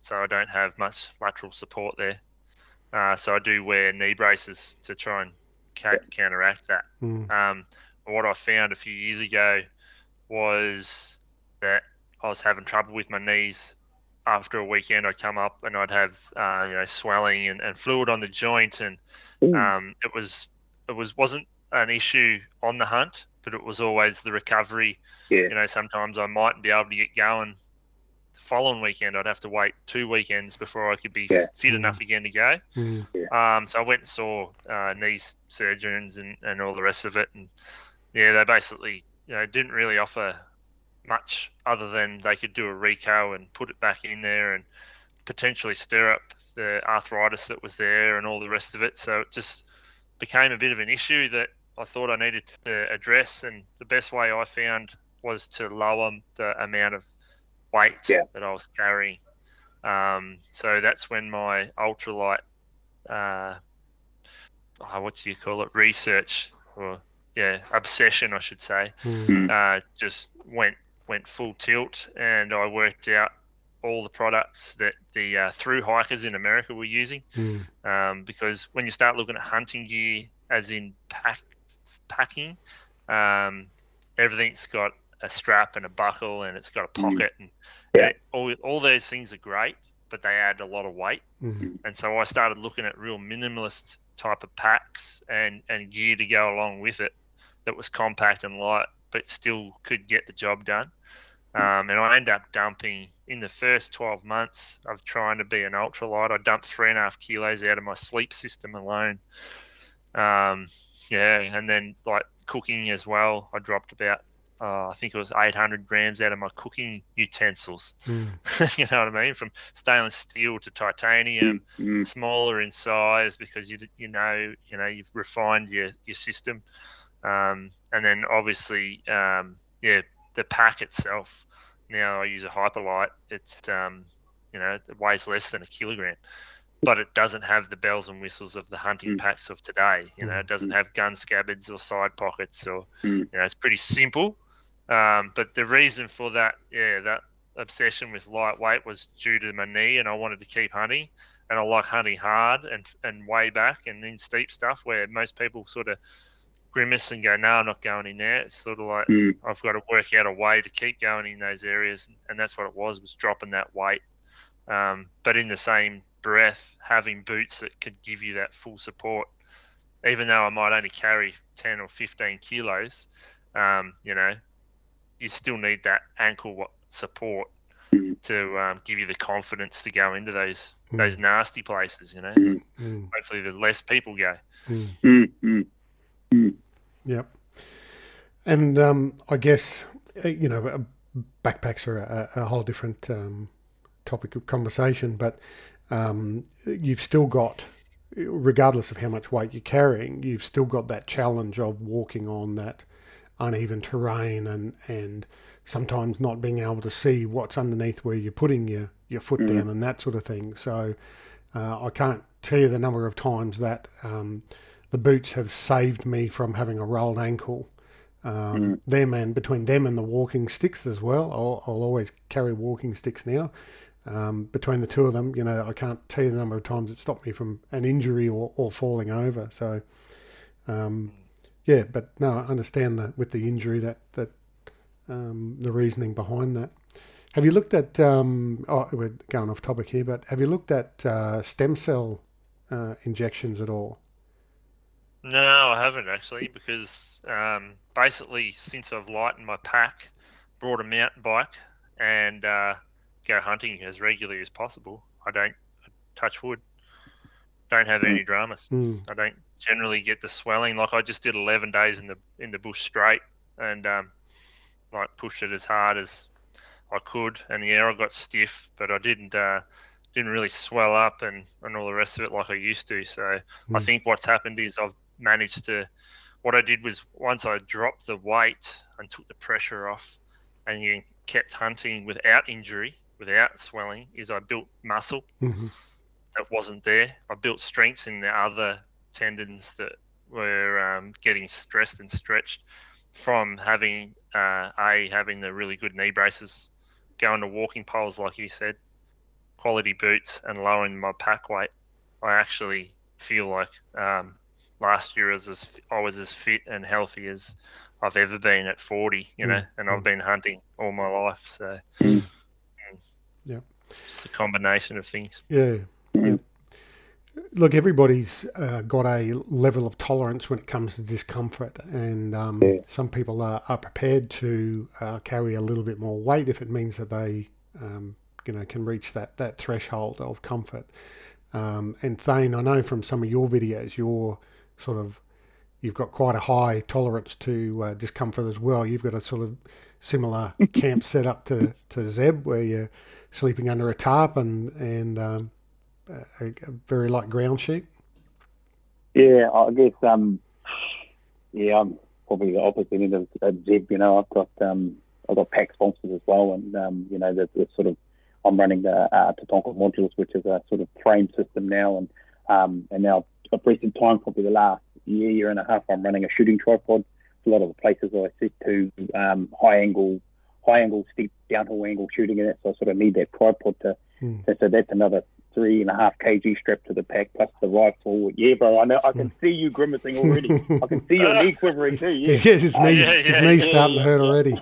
So I don't have much lateral support there. So I do wear knee braces to try and counteract that. What I found a few years ago was that I was having trouble with my knees. After a weekend, I'd come up and I'd have swelling and fluid on the joint, and it wasn't an issue on the hunt, but it was always the recovery. Sometimes I mightn't be able to get going the following weekend. I'd have to wait 2 weekends before I could be fit enough again to go. So I went and saw knee surgeons and all the rest of it, and they basically didn't really offer much other than they could do a reco and put it back in there and potentially stir up the arthritis that was there and all the rest of it. So it just became a bit of an issue that I thought I needed to address, and the best way I found was to lower the amount of weight that I was carrying. So that's when my ultralight research, or obsession I should say, just went full tilt, and I worked out all the products that the through hikers in America were using, because when you start looking at hunting gear, as in packing, everything's got a strap and a buckle and it's got a pocket, and all those things are great, but they add a lot of weight. And so I started looking at real minimalist type of packs and gear to go along with it that was compact and light but still could get the job done. And I ended up dumping, in the first 12 months of trying to be an ultralight, I dumped 3.5 kilos out of my sleep system alone. And then like cooking as well, I dropped about I think it was 800 grams out of my cooking utensils. You know what I mean? From stainless steel to titanium, smaller in size because you've refined your system, and then obviously the pack itself. Now I use a Hyperlight. It's it weighs less than a kilogram, but it doesn't have the bells and whistles of the hunting packs of today. It doesn't have gun scabbards or side pockets, or it's pretty simple. But the reason for that obsession with lightweight was due to my knee, and I wanted to keep hunting, and I like hunting hard and way back and in steep stuff where most people sort of grimace and go, no, I'm not going in there. It's sort of like I've got to work out a way to keep going in those areas, and that's what it was dropping that weight. But in the same breath, having boots that could give you that full support, even though I might only carry 10 or 15 kilos, you still need that ankle support to give you the confidence to go into those nasty places, Hopefully the less people go. Yep. And I guess, backpacks are a whole different topic of conversation, but you've still got, regardless of how much weight you're carrying, you've still got that challenge of walking on that uneven terrain and sometimes not being able to see what's underneath where you're putting your foot down and that sort of thing. So I can't tell you the number of times that the boots have saved me from having a rolled ankle. Them, and between them and the walking sticks as well, I'll always carry walking sticks now. Between the two of them, I can't tell you the number of times it stopped me from an injury or falling over. So, but no, I understand that with the injury that the reasoning behind that. Have you looked at? We're going off topic here, but have you looked at stem cell injections at all? No, I haven't actually, because basically since I've lightened my pack, brought a mountain bike, and go hunting as regularly as possible, I don't, touch wood, don't have any dramas. I don't generally get the swelling. Like I just did 11 days in the bush straight, and pushed it as hard as I could, and I got stiff, but I didn't really swell up and all the rest of it like I used to. So I think what's happened is I've managed to, what I did was once I dropped the weight and took the pressure off and kept hunting without injury, without swelling, is I built muscle that wasn't there. I built strengths in the other tendons that were getting stressed and stretched from having having the really good knee braces, going to walking poles like you said, quality boots, and lowering my pack weight. I actually feel like last year I was as fit and healthy as I've ever been at 40, and I've been hunting all my life. So, just a combination of things. Yeah. Look, everybody's got a level of tolerance when it comes to discomfort, and some people are prepared to carry a little bit more weight if it means that they, can reach that threshold of comfort. And Thane, I know from some of your videos, you've got quite a high tolerance to discomfort as well. You've got a sort of similar camp set up to Zeb, where you're sleeping under a tarp and a very light ground sheet. Yeah, I guess. I'm probably the opposite end of Zeb. I've got pack sponsors as well, and the sort of, I'm running the Tatonka modules, which is a sort of frame system now, and now of recent time, probably the last year and a half, I'm running a shooting tripod. A lot of the places I sit to high angle, steep downhill angle shooting in it, so I sort of need that tripod to. So that's another 3.5 kg strapped to the pack plus the rifle. Yeah, bro, I know. I can see you grimacing already. I can see your knee quivering too. Yeah, his knees starting to hurt already.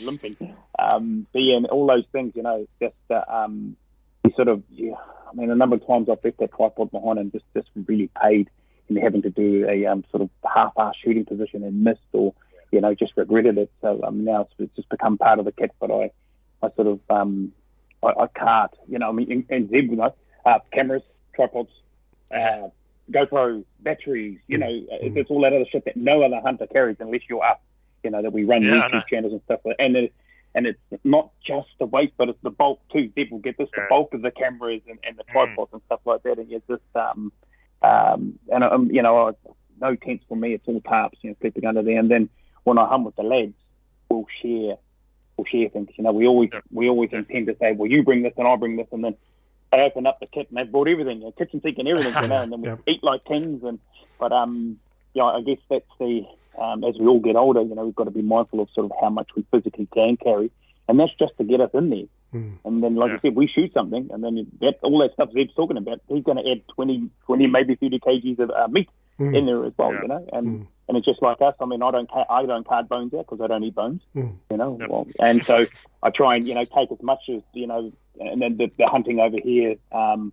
Limping. And all those things, just you sort of. Yeah, I mean, a number of times I've left that tripod behind and just really paid in having to do a sort of half-ass shooting position and missed, or just regretted it. So now it's just become part of the kit. But I sort of I can't, and Zeb, cameras, tripods, GoPro, batteries, it's all that other shit that no other hunter carries unless you're up, that we run YouTube channels and stuff like that. And it's not just the weight, but it's the bulk too. People get this, the bulk of the cameras and the tripods and stuff like that. And it's just, no tents for me. It's all tarps, sleeping under there. And then when I hunt with the lads, we'll share things. We always intend to say, well, you bring this and I bring this, and then they open up the kit and they've brought everything, kitchen sink and everything, and then we eat like kings. But I guess that's the as we all get older, we've got to be mindful of sort of how much we physically can carry, and that's just to get us in there. And then, like I said, we shoot something, and then all that stuff Zeb's talking about, he's going to add 20, maybe 30 kgs of meat in there as well, and it's just like us. I mean, I don't card bones out because I don't eat bones, Well, and so I try and take as much as and then the hunting over here, not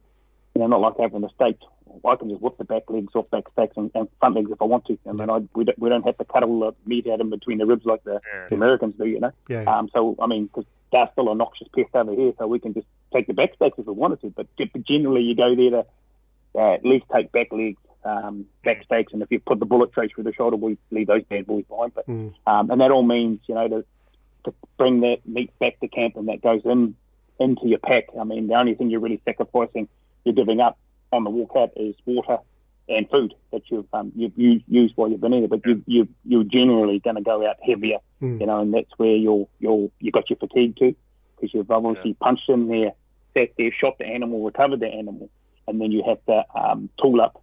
like over in the States. I can just whip the back legs off back stacks and front legs if I want to, and then we don't have to cut all the meat out in between the ribs like the Americans do, So I mean, because they're still a noxious pest over here, so we can just take the back stacks if we wanted to. But generally, you go there to at least take back legs, back stakes, and if you put the bullet trace through the shoulder, we leave those bad boys behind. But and that all means to bring that meat back to camp, and that goes into your pack. I mean, the only thing you're really sacrificing, you're giving up on the walk out is water and food that you've used while you've been in there. But you're generally going to go out heavier, and that's where you got your fatigue too, because you've obviously punched in there, sat there, shot the animal, recovered the animal, and then you have to tool up,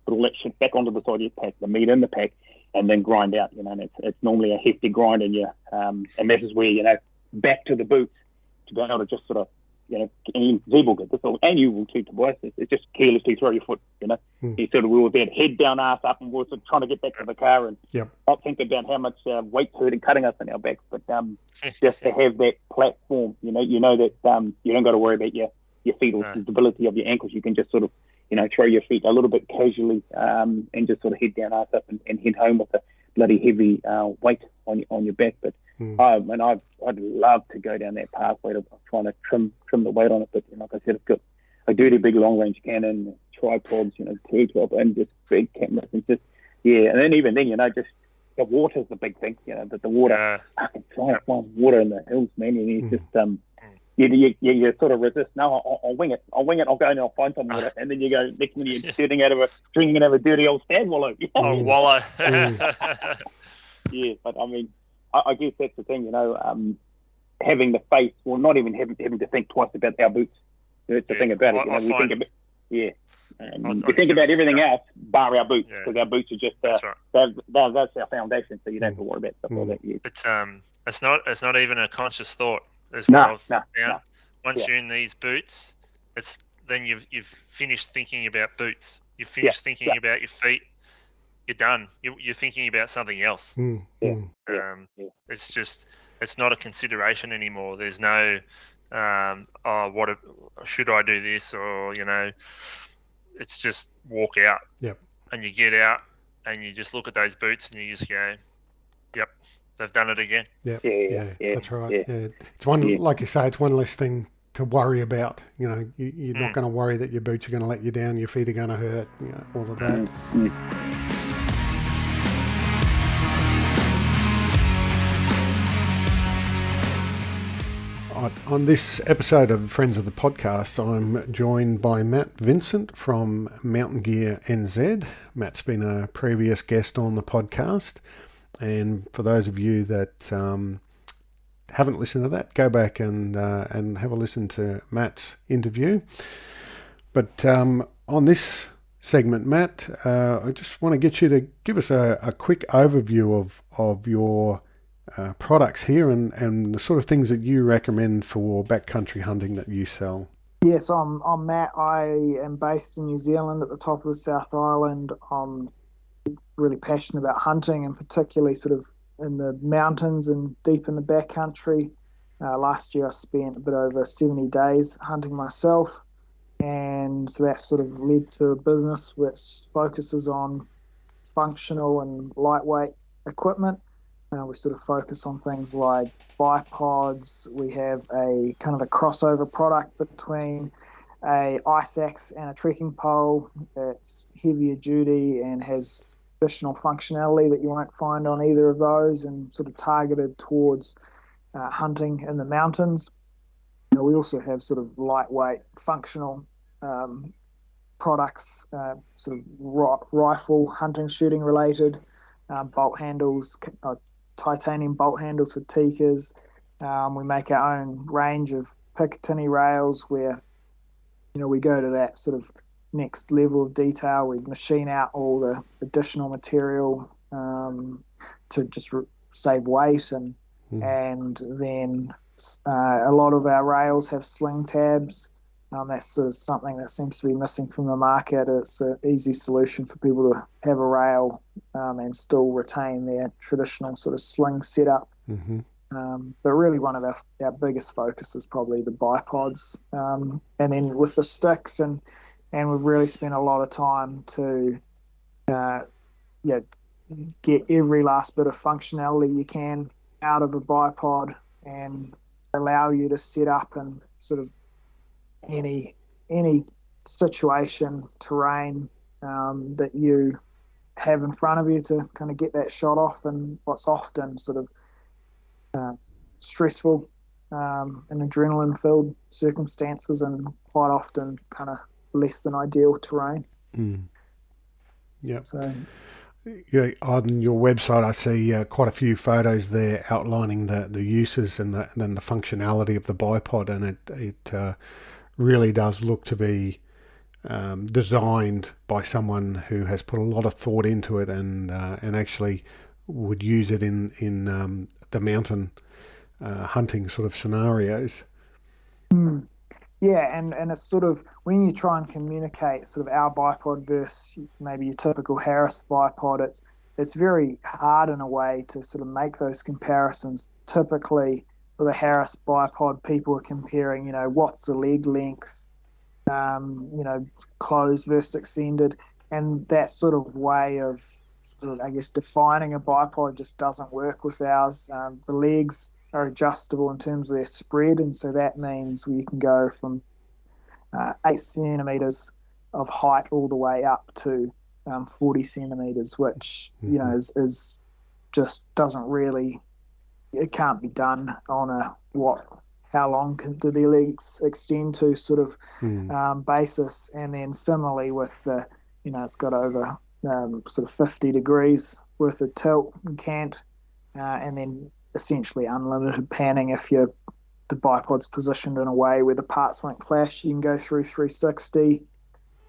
put all that shit back onto the side of your pack, the meat in the pack, and then grind out. And it's normally a hefty grind, and and this is where back to the boots to be able to just sort of. And Zeb will get this, and you will too, Tobias. It's just carelessly throw your foot, You sort of, we were there, head down, ass up, and we were sort of trying to get back to the car and not think about how much weight's hurting, cutting us in our backs, but just to have that platform, that you don't got to worry about your feet or the stability of your ankles. You can just sort of, throw your feet a little bit casually and just sort of head down, ass up, and head home with a bloody heavy weight on your back. But I'd love to go down that pathway of trying to trim the weight on it. But like I said, I've got a dirty big long range Canon, tripods, 212, and just big cameras, and just and then even then, just the water's the big thing. The water, I can find water in the hills, man, and it's just you sort of resist. No, I'll wing it. I'll go and I'll find some water, and then you go next minute you're drinking out of a dirty old stag wallow. Wallow. But I mean, I guess that's the thing, having the faith, well, not even having to think twice about our boots. That's the thing about it. We think about, we think about everything else bar our boots, because our boots are just that's our foundation. So you don't have to worry about stuff like that. It's not even a conscious thought. As well. No. Once you're in these boots, then you've finished thinking about boots. You've finished thinking about your feet. You're done. You're thinking about something else. It's not a consideration anymore. There's no, should I do this, or it's just walk out. And you get out and you just look at those boots and you just go, yep, they've done it again. That's right. It's one, like you say, it's one less thing to worry about. You're not going to worry that your boots are going to let you down, your feet are going to hurt, all of that. On this episode of Friends of the Podcast, I'm joined by Matt Vincent from Mountain Gear NZ. Matt's been a previous guest on the podcast, and for those of you that haven't listened to that, go back and have a listen to Matt's interview. But on this segment, Matt, I just want to get you to give us a quick overview of your products here and the sort of things that you recommend for backcountry hunting that you sell. Yes, I'm Matt. I am based in New Zealand at the top of the South Island. I'm really passionate about hunting, and particularly sort of in the mountains and deep in the backcountry. Last year I spent a bit over 70 days hunting myself, and so that sort of led to a business which focuses on functional and lightweight equipment. We sort of focus on things like bipods. We have a kind of a crossover product between a ice axe and a trekking pole. It's heavier duty and has additional functionality that you won't find on either of those, and sort of targeted towards hunting in the mountains. We also have sort of lightweight functional products, sort of rifle hunting shooting related, bolt handles, titanium bolt handles for tikkas. We make our own range of Picatinny rails where we go to that sort of next level of detail. We machine out all the additional material to just save weight, and then a lot of our rails have sling tabs. That's sort of something that seems to be missing from the market. It's an easy solution for people to have a rail and still retain their traditional sort of sling setup. Mm-hmm. But really one of our biggest focus is probably the bipods. And then with the sticks, and we've really spent a lot of time to get every last bit of functionality you can out of a bipod and allow you to set up and sort of any situation, terrain that you have in front of you to kind of get that shot off, and what's often sort of stressful and adrenaline-filled circumstances, and quite often kind of less than ideal terrain. Yeah. So, yeah, on your website, I see quite a few photos there outlining the uses and then the functionality of the bipod, and it really does look to be designed by someone who has put a lot of thought into it, and actually would use it in the mountain hunting sort of scenarios. Yeah, and it's sort of, when you try and communicate sort of our bipod versus maybe your typical Harris bipod, it's very hard in a way to sort of make those comparisons. Typically, with a Harris bipod, people are comparing, what's the leg length, closed versus extended, and that sort of way of, I guess, defining a bipod just doesn't work with ours. The legs are adjustable in terms of their spread, and so that means we can go from 8 centimeters of height all the way up to 40 centimeters, which is just doesn't really, it can't be done on how long do their legs extend to sort of basis. And then similarly with the it's got over sort of 50 degrees worth of tilt and cant, and then essentially unlimited panning if the bipod's positioned in a way where the parts won't clash. You can go through 360.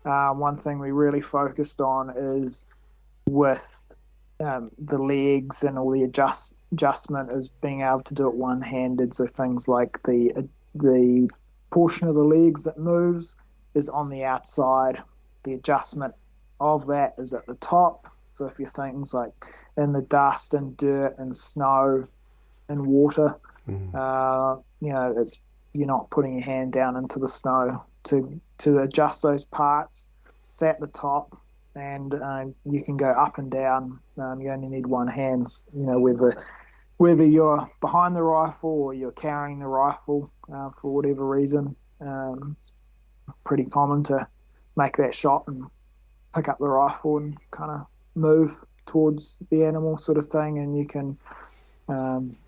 One thing we really focused on is with the legs and all the adjustment is being able to do it one-handed. So things like the portion of the legs that moves is on the outside. The adjustment of that is at the top. So if you're things like in the dust and dirt and snow and water, it's, you're not putting your hand down into the snow to adjust those parts. It's at the top, and you can go up and down. You only need one hand, whether you're behind the rifle or you're carrying the rifle for whatever reason. It's pretty common to make that shot and pick up the rifle and kind of move towards the animal sort of thing, and you can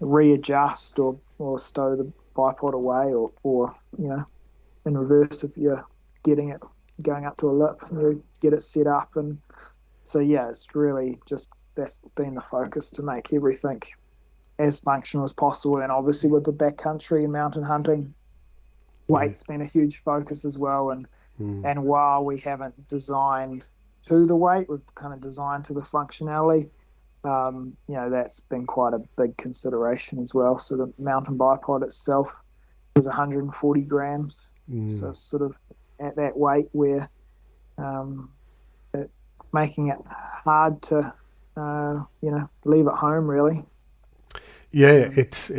readjust or stow the bipod away, or in reverse if you're getting it going up to a lip, you get it set up. And so it's really just, that's been the focus, to make everything as functional as possible. And obviously with the backcountry and mountain hunting, weight's been a huge focus as well, and while we haven't designed to the weight, we've kind of designed to the functionality. That's been quite a big consideration as well. So the mountain bipod itself is 140 grams. So it's sort of at that weight where making it hard to, leave at home, really. Yeah, it's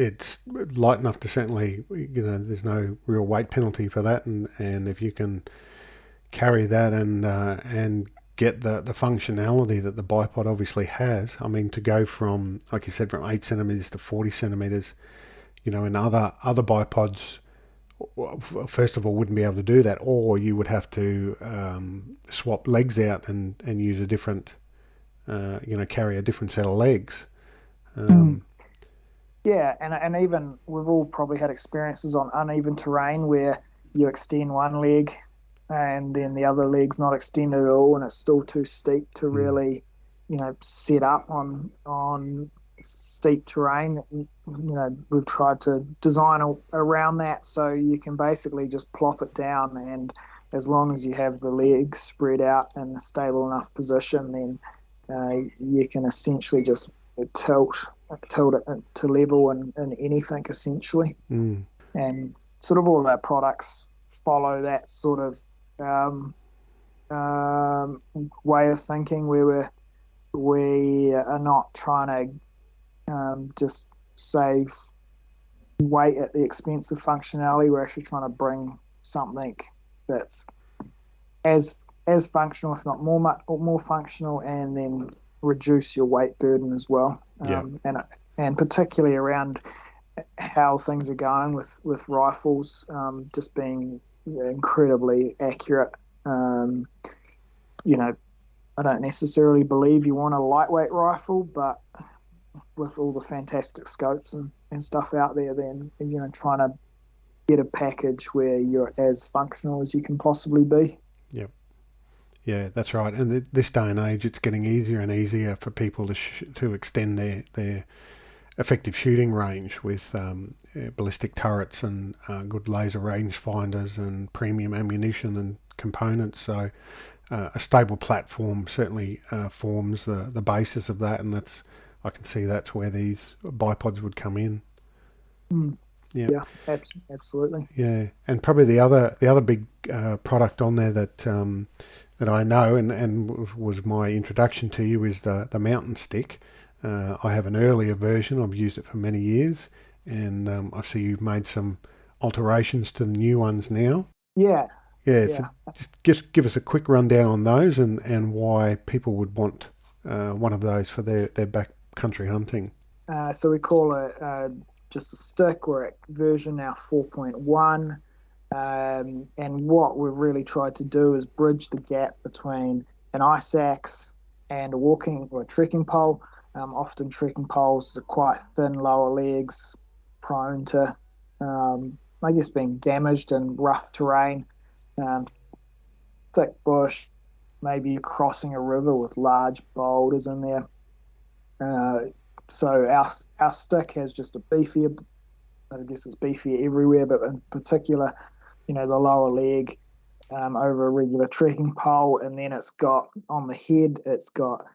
light enough to certainly, there's no real weight penalty for that. And if you can carry that and get the functionality that the bipod obviously has. I mean, to go from, like you said, from 8 centimeters to 40 centimeters, in other bipods, first of all, wouldn't be able to do that, or you would have to swap legs out and use a different carry a different set of legs. Yeah, and even we've all probably had experiences on uneven terrain where you extend one leg and then the other leg's not extended at all, and it's still too steep to really, set up on steep terrain. We've tried to design around that so you can basically just plop it down, and as long as you have the legs spread out in a stable enough position, then you can essentially just tilt it to level in anything essentially. And sort of all of our products follow that sort of way of thinking where we are not trying to just save weight at the expense of functionality. We're actually trying to bring something that's as functional, if not more functional, and then reduce your weight burden as well. And particularly around how things are going with rifles, just being incredibly accurate. I don't necessarily believe you want a lightweight rifle, but with all the fantastic scopes and stuff out there, then trying to get a package where you're as functional as you can possibly be. Yep. Yeah, that's right. And this day and age, it's getting easier and easier for people to extend their effective shooting range with ballistic turrets and good laser range finders and premium ammunition and components. So a stable platform certainly forms the basis of that, and I can see that's where these bipods would come in. Yeah, absolutely. Yeah, and probably the other big product on there that I know and was my introduction to you is the mountain stick. I have an earlier version. I've used it for many years, and I see you've made some alterations to the new ones now. Yeah. So just give us a quick rundown on those and why people would want one of those for their backcountry hunting. So we call it just a stick. We're at version now 4.1. And what we've really tried to do is bridge the gap between an ice axe and a walking or a trekking pole. Often trekking poles are quite thin, lower legs, prone to, being damaged in rough terrain, thick bush, maybe you're crossing a river with large boulders in there. So our stick has just a beefier, I guess it's beefier everywhere, but in particular, the lower leg over a regular trekking pole, and then it's got on the head, it's got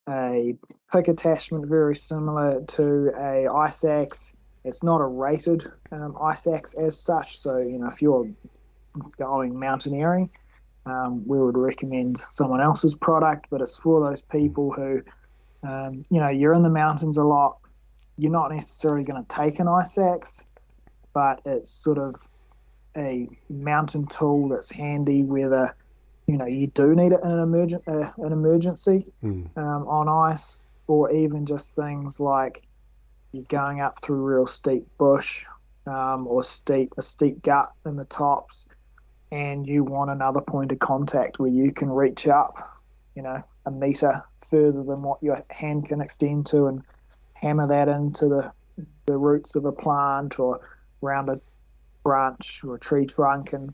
a pick attachment very similar to a ice axe. It's not a rated ice axe as such, so if you're going mountaineering, we would recommend someone else's product, but it's for those people who you're in the mountains a lot, you're not necessarily going to take an ice axe, but it's sort of a mountain tool that's handy whether you do need it in an emergency on ice, or even just things like you're going up through real steep bush or a steep gut in the tops, and you want another point of contact where you can reach up a meter further than what your hand can extend to and hammer that into the roots of a plant or round a branch or a tree trunk, and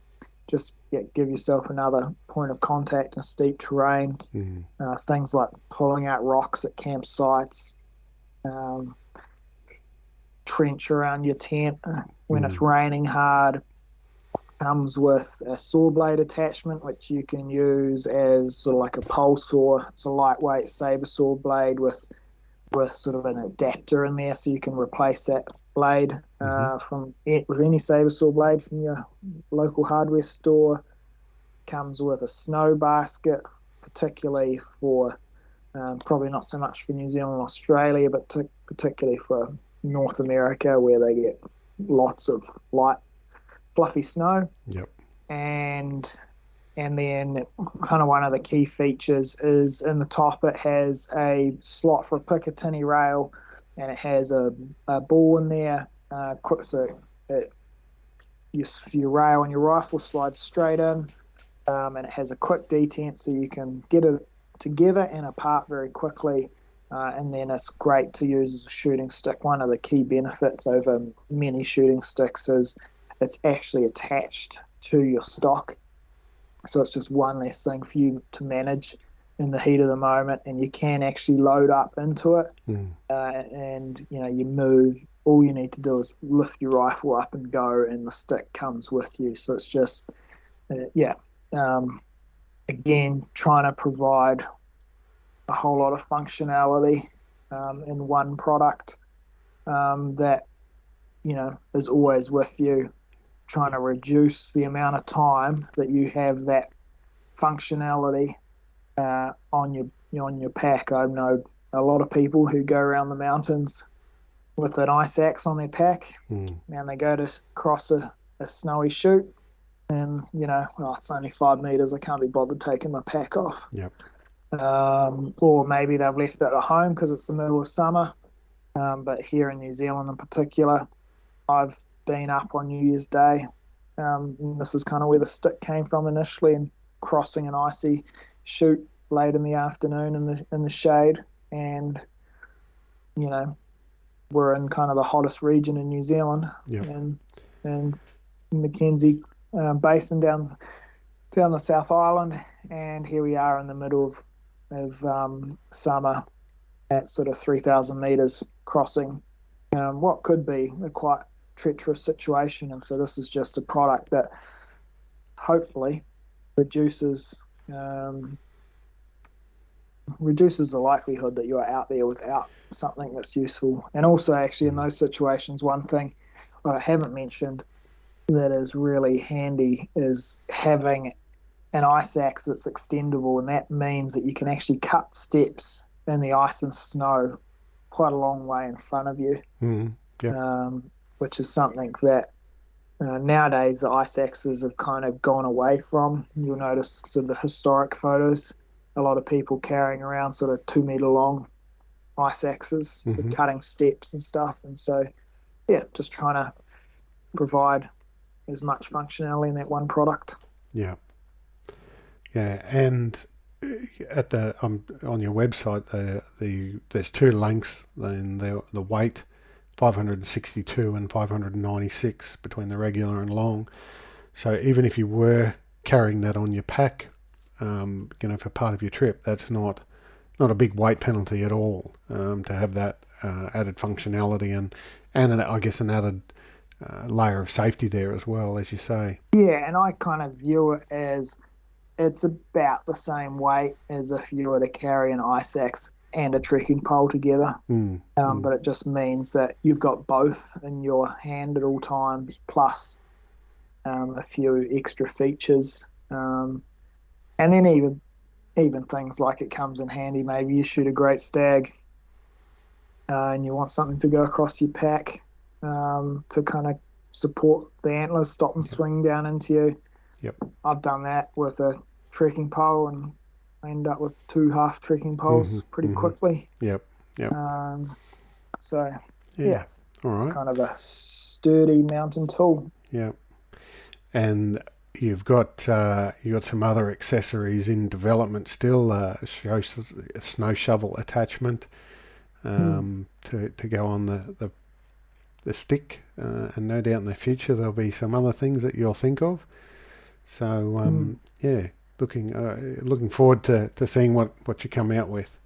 just give yourself another point of contact in steep terrain. Things like pulling out rocks at campsites, trench around your tent when it's raining hard. Comes with a saw blade attachment, which you can use as sort of like a pole saw. It's a lightweight saber saw blade with sort of an adapter in there, so you can replace that blade with any saber saw blade from your local hardware store. Comes with a snow basket, particularly for probably not so much for New Zealand and Australia, but particularly for North America, where they get lots of light fluffy snow. Yep. And then kind of one of the key features is in the top it has a slot for a Picatinny rail, and it has a ball in there, so your rail and your rifle slides straight in, and it has a quick detent, so you can get it together and apart very quickly. And then it's great to use as a shooting stick. One of the key benefits over many shooting sticks is it's actually attached to your stock. So it's just one less thing for you to manage in the heat of the moment, and you can actually load up into it. And you move. All you need to do is lift your rifle up and go, and the stick comes with you. So it's just again, trying to provide a whole lot of functionality in one product that is always with you, trying to reduce the amount of time that you have that functionality on your pack. I know a lot of people who go around the mountains with an ice axe on their pack, and they go to cross a snowy chute, and it's only 5 meters. I can't be bothered taking my pack off. Yep. Or maybe they've left it at home because it's the middle of summer. But here in New Zealand in particular, I've been up on New Year's Day. And this is kind of where the stick came from initially, and crossing an icy chute late in the afternoon in the shade. And, we're in kind of the hottest region in New Zealand. Yep. And Mackenzie Basin down the South Island. And here we are in the middle of summer at sort of 3,000 meters crossing what could be a quite treacherous situation. And so this is just a product that hopefully reduces the likelihood that you're out there without something that's useful. And also, actually, in those situations, one thing I haven't mentioned that is really handy is having an ice axe that's extendable, and that means that you can actually cut steps in the ice and snow quite a long way in front of you. Which is something that nowadays the ice axes have kind of gone away from. You'll notice sort of the historic photos, a lot of people carrying around sort of 2 meter long ice axes for cutting steps and stuff. And so, just trying to provide as much functionality in that one product. Yeah. And at on your website, there's two lengths in the weight, 562 and 596 between the regular and long. So even if you were carrying that on your pack, for part of your trip, that's not a big weight penalty at all, to have that added functionality and I guess an added layer of safety there as well, as you say. Yeah, and I kind of view it as it's about the same weight as if you were to carry an ice axe and a trekking pole together. But it just means that you've got both in your hand at all times, plus a few extra features. And then even things like it comes in handy. Maybe you shoot a great stag and you want something to go across your pack to kind of support the antlers, stop them swinging down into you. Yep. I've done that with a trekking pole, and I end up with 2 half trekking poles pretty quickly. Yep. So all right. It's kind of a sturdy mountain tool. Yeah. And you've got some other accessories in development still. A snow shovel attachment to go on the stick, and no doubt in the future there'll be some other things that you'll think of. So looking forward to seeing what you come out with.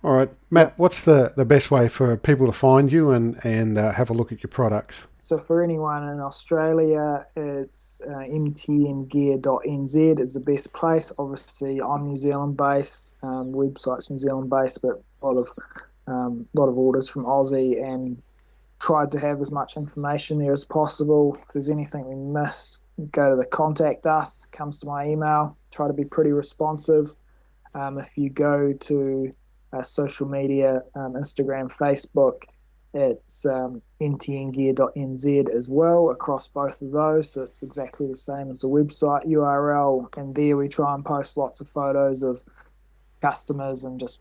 All right, Matt, what's the best way for people to find you and have a look at your products? So for anyone in Australia, it's mtngear.nz is the best place. Obviously, I'm New Zealand based, website's New Zealand based, but a lot of orders from Aussie, and tried to have as much information there as possible. If there's anything we missed, go to the contact us, comes to my email. Try to be pretty responsive. If you go to social media, Instagram, Facebook, it's ntngear.nz as well across both of those. So it's exactly the same as the website URL. And there we try and post lots of photos of customers and just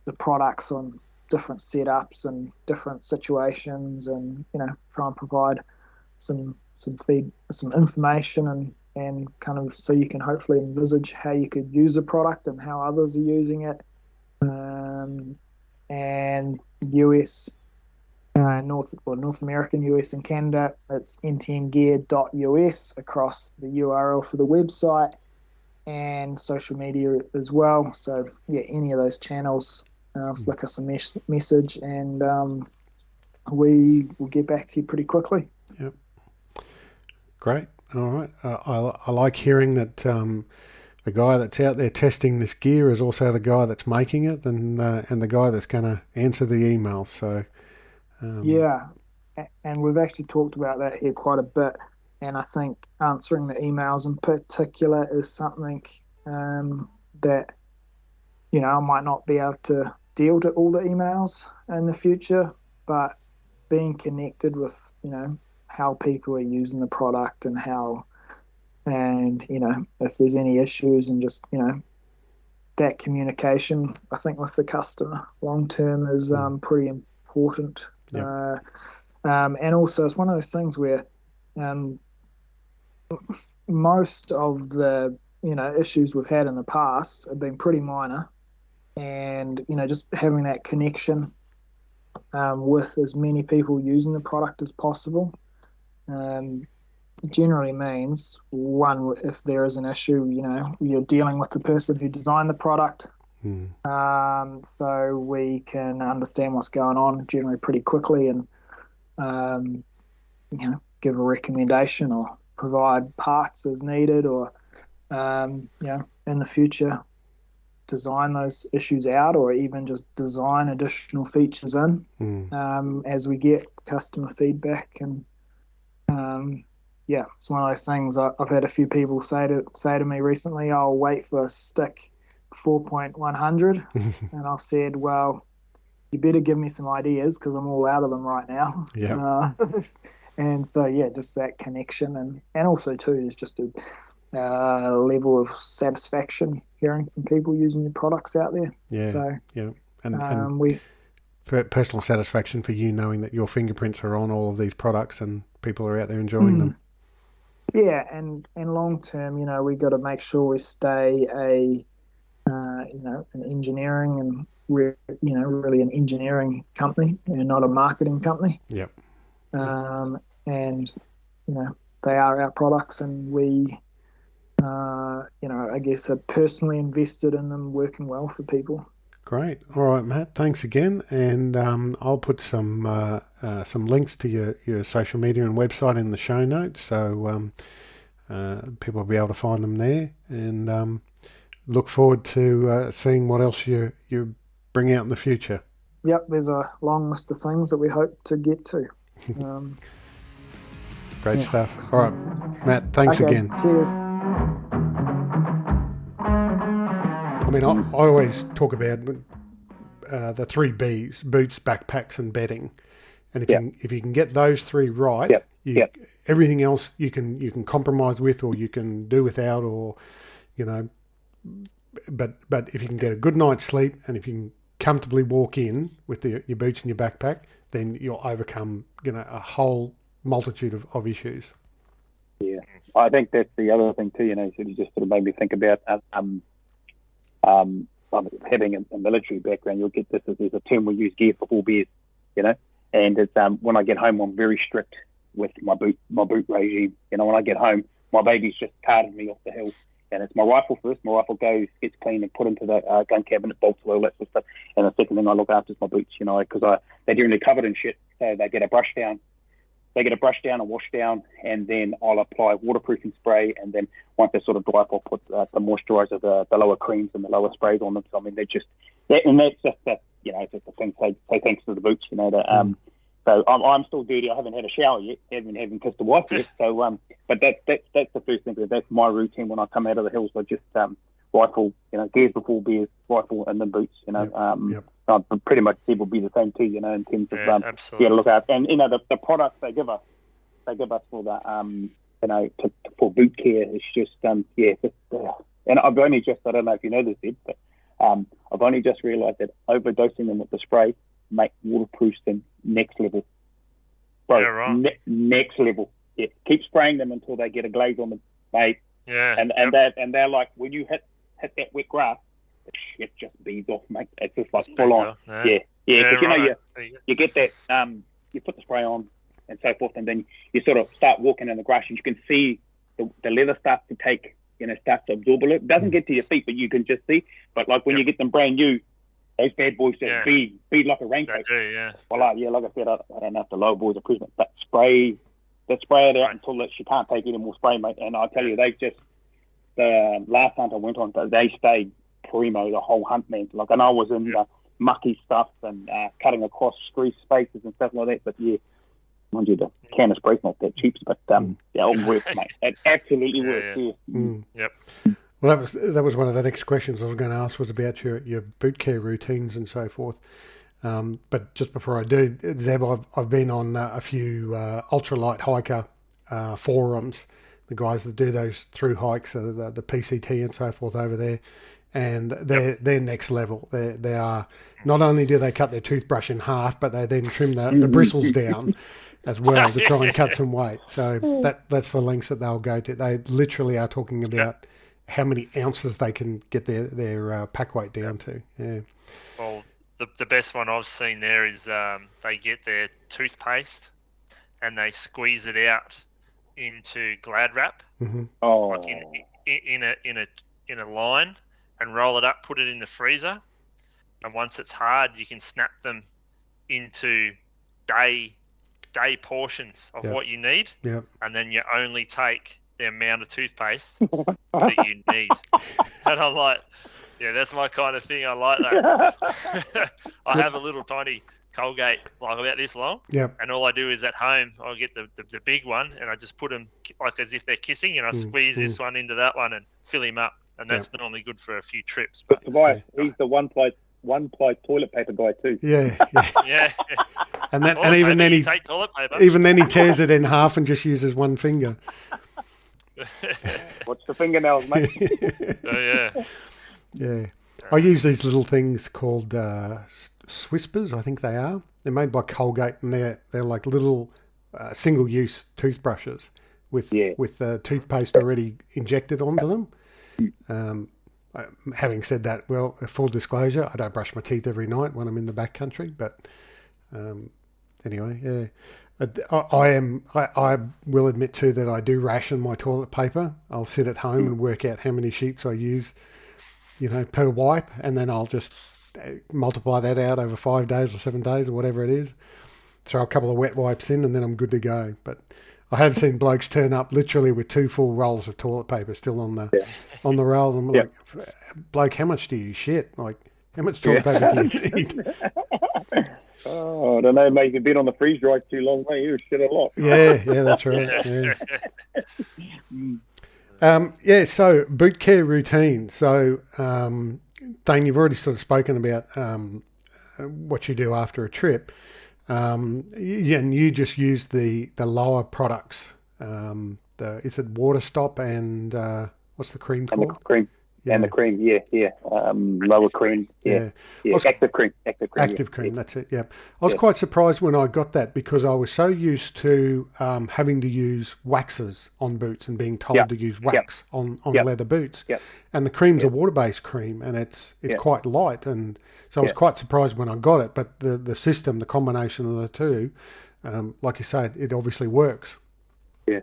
the products on different setups and different situations, and try and provide some information and kind of so you can hopefully envisage how you could use a product and how others are using it. And US, North American, US and Canada, it's ntngear.us across the URL for the website and social media as well. So yeah, any of those channels, flick us a message, and we will get back to you pretty quickly. Yep. Great. All right. I like hearing that the guy that's out there testing this gear is also the guy that's making it, and the guy that's going to answer the emails. So yeah, and we've actually talked about that here quite a bit. And I think answering the emails in particular is something that, I might not be able to deal to all the emails in the future, but being connected with, how people are using the product and if there's any issues, and just, that communication, I think, with the customer long term is pretty important. Yep. And also it's one of those things where most of the issues we've had in the past have been pretty minor, and just having that connection with as many people using the product as possible generally means, one, if there is an issue, you're dealing with the person who designed the product, so we can understand what's going on generally pretty quickly, and give a recommendation or provide parts as needed, or in the future design those issues out, or even just design additional features in as we get customer feedback. And it's one of those things. I've had a few people say to me recently, I'll wait for a stick 4.100 and I've said, well, you better give me some ideas because I'm all out of them right now. And so just that connection, and also too is just a level of satisfaction hearing from people using your products out there. And we personal satisfaction for you knowing that your fingerprints are on all of these products and people are out there enjoying them. Yeah, and long term, we got to make sure we stay an engineering and really an engineering company and not a marketing company. Yep. And they are our products, and we I guess are personally invested in them working well for people. Great. All right, Matt, thanks again, and I'll put some links to your social media and website in the show notes, so people will be able to find them there, and look forward to seeing what else you bring out in the future. Yep, there's a long list of things that we hope to get to. Great stuff. All right, Matt, thanks again. Cheers. I mean, I always talk about the 3 Bs: boots, backpacks, and bedding. And if you can get those 3 right, everything else you can compromise with, or you can do without, or But if you can get a good night's sleep, and if you can comfortably walk in with your boots and your backpack, then you'll overcome a whole multitude of issues. Yeah, I think that's the other thing too. So you just sort of made me think about having a military background. You'll get this. There's a term we use: gear for 4 bears. And it's when I get home, I'm very strict with my boot regime. When I get home, my baby's just carted me off the hill. And it's my rifle first. My rifle gets cleaned and put into the gun cabinet, bolts, all that sort of stuff. And the second thing I look after is my boots, because they're generally covered in shit. So they get a brush down. They get a brush down, a wash down, and then I'll apply waterproofing spray. And then once they sort of dry up, I'll put the moisturizer, the LOWA creams and the LOWA sprays on them. So, I mean, they're just, and that's just that, it's just a thing. Say thanks to the boots, So I'm still dirty. I haven't had a shower yet. Haven't kissed a wife yet. So, but that's the first thing. That's my routine when I come out of the hills. I just rifle, gears before beers, rifle, and then boots. Pretty much Zeb will be the same too. In terms of to look out, and the products they give us for the for boot care. It's just and I've only just, I don't know if you know this, Zeb, but I've only just realised that overdosing them with the spray make waterproofs them next level. Bro, next level. Yeah, keep spraying them until they get a glaze on them, mate. Yeah. And they're like, when you hit that wet grass, the shit just beads off, mate. It's just like full on. Yeah. Because you get that, you put the spray on and so forth, and then you sort of start walking in the grass, and you can see the leather starts to starts to absorb a little. It doesn't get to your feet, but you can just see. But like when you get them brand new, those bad boys just bead like a raincoat. They do, yeah. Well, like I said, I don't know if the LOWA boys are present, but spray it out until she can't take any more spray, mate. And I tell you, the last hunt I went on, they stayed primo the whole hunt, man. Like, and I was in the mucky stuff and cutting across grease spaces and stuff like that. But yeah, mind you, the can of spray's not that cheap, but it works, mate. It absolutely works. Yeah. Mm. Yep. Well, that was one of the next questions I was going to ask, was about your boot care routines and so forth. But just before I do, Zeb, I've been on a few ultralight hiker forums, the guys that do those through hikes, the PCT and so forth over there, and they're next level. They are, not only do they cut their toothbrush in half, but they then trim the bristles down as well to try and cut some weight. So that's the lengths that they'll go to. They literally are talking about how many ounces they can get their pack weight down to. Yeah. Well, the best one I've seen there is they get their toothpaste and they squeeze it out into Glad wrap, like in a line, and roll it up, put it in the freezer, and once it's hard, you can snap them into day portions of what you need, and then you only take the amount of toothpaste that you need. And I'm like, yeah, that's my kind of thing. I like that. I have a little tiny Colgate, like about this long, and all I do is at home, I'll get the big one, and I just put them like as if they're kissing, and I squeeze this one into that one and fill him up, and that's normally good for a few trips. But Tobias, he's the one-ply toilet paper guy too. Yeah. And even then take toilet paper. Even then he tears it in half and just uses one finger. Watch the fingernails, mate. Yeah. I use these little things called Swispers, I think they are. They're made by Colgate, and they're like little single-use toothbrushes with toothpaste already injected onto them. Having said that, well, full disclosure, I don't brush my teeth every night when I'm in the backcountry, but anyway, yeah. I will admit too that I do ration my toilet paper. I'll sit at home and work out how many sheets I use, per wipe, and then I'll just multiply that out over 5 days or 7 days or whatever it is. Throw a couple of wet wipes in, and then I'm good to go. But I have seen blokes turn up literally with 2 full rolls of toilet paper still on the roll. And I'm like, bloke, how much do you shit? Like, how much toilet paper do you need? Oh, I don't know, mate. You've been on the freeze dry too long, mate. You shit a lot. Yeah, that's right. Yeah. So boot care routine. So, Thane, you've already sort of spoken about what you do after a trip. And you just use the LOWA products. Is it Water Stop and what's the cream called? And the cream. Yeah. And the cream, LOWA cream, active cream. Active cream, that's it, I was quite surprised when I got that, because I was so used to having to use waxes on boots and being told to use wax on leather boots. And the cream's a water-based cream, and it's quite light, and so I was quite surprised when I got it. But the system, the combination of the two, like you say, it obviously works. Yeah.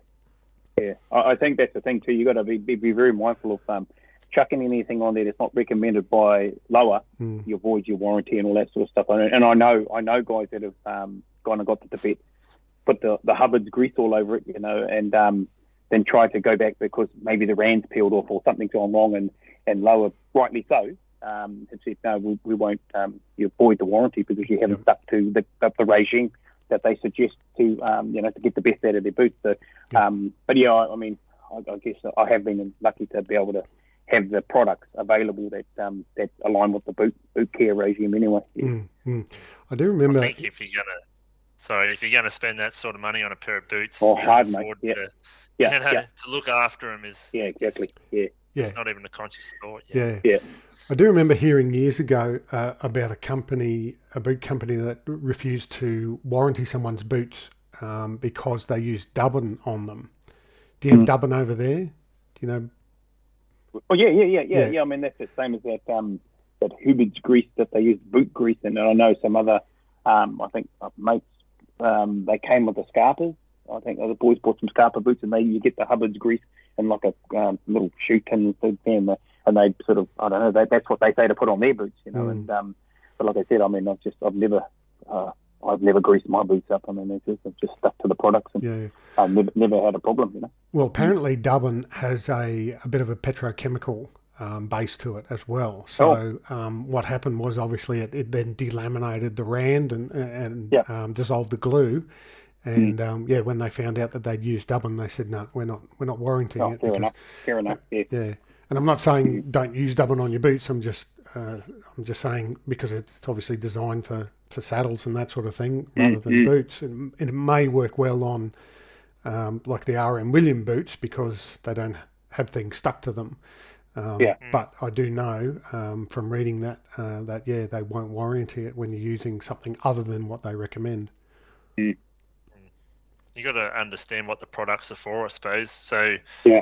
I think that's the thing too. You got to be very mindful of chucking anything on there that's not recommended by LOWA. You avoid your warranty and all that sort of stuff. And I know guys that have gone and got the Tibet, put the Hubbard's grease all over it, and then tried to go back because maybe the rand's peeled off or something's gone wrong, and LOWA, rightly so, have said, no, we won't, you avoid the warranty because you haven't stuck to the regime that they suggest to get the best out of their boots. So, but yeah, I mean, I guess I have been lucky to be able to have the products available that align with the boot care regime anyway. I do remember. I think if you're gonna spend that sort of money on a pair of boots, hard, mate. To look after them is exactly. It's not even a conscious thought. Yeah. I do remember hearing years ago about a boot company that refused to warranty someone's boots because they used dubbin on them. Do you have dubbin over there? You know. Oh yeah. I mean, that's the same as that that Hubbard's grease that they use, boot grease, and I know some other. I think mates they came with the Scarpas. I think the boys bought some Scarpa boots, and you get the Hubbard's grease and like a little shoe tin thing, and they sort of, I don't know, that's what they say to put on their boots, you know. And but like I said, I mean, I've never greased my boots up. I mean, it's just stuck to the products, and I've never had a problem, you know. Well, apparently Dublin has a bit of a petrochemical base to it as well. So what happened was obviously it then delaminated the rand and dissolved the glue. And when they found out that they'd used Dublin, they said, "No, we're not warranting it." Fair enough. Yeah. Yeah, and I'm not saying don't use Dublin on your boots. I'm just saying because it's obviously designed for saddles and that sort of thing rather than boots, and it may work well on like the R.M. William boots because they don't have things stuck to them. But I do know from reading that they won't warranty it when you're using something other than what they recommend. You got to understand what the products are for, I suppose. So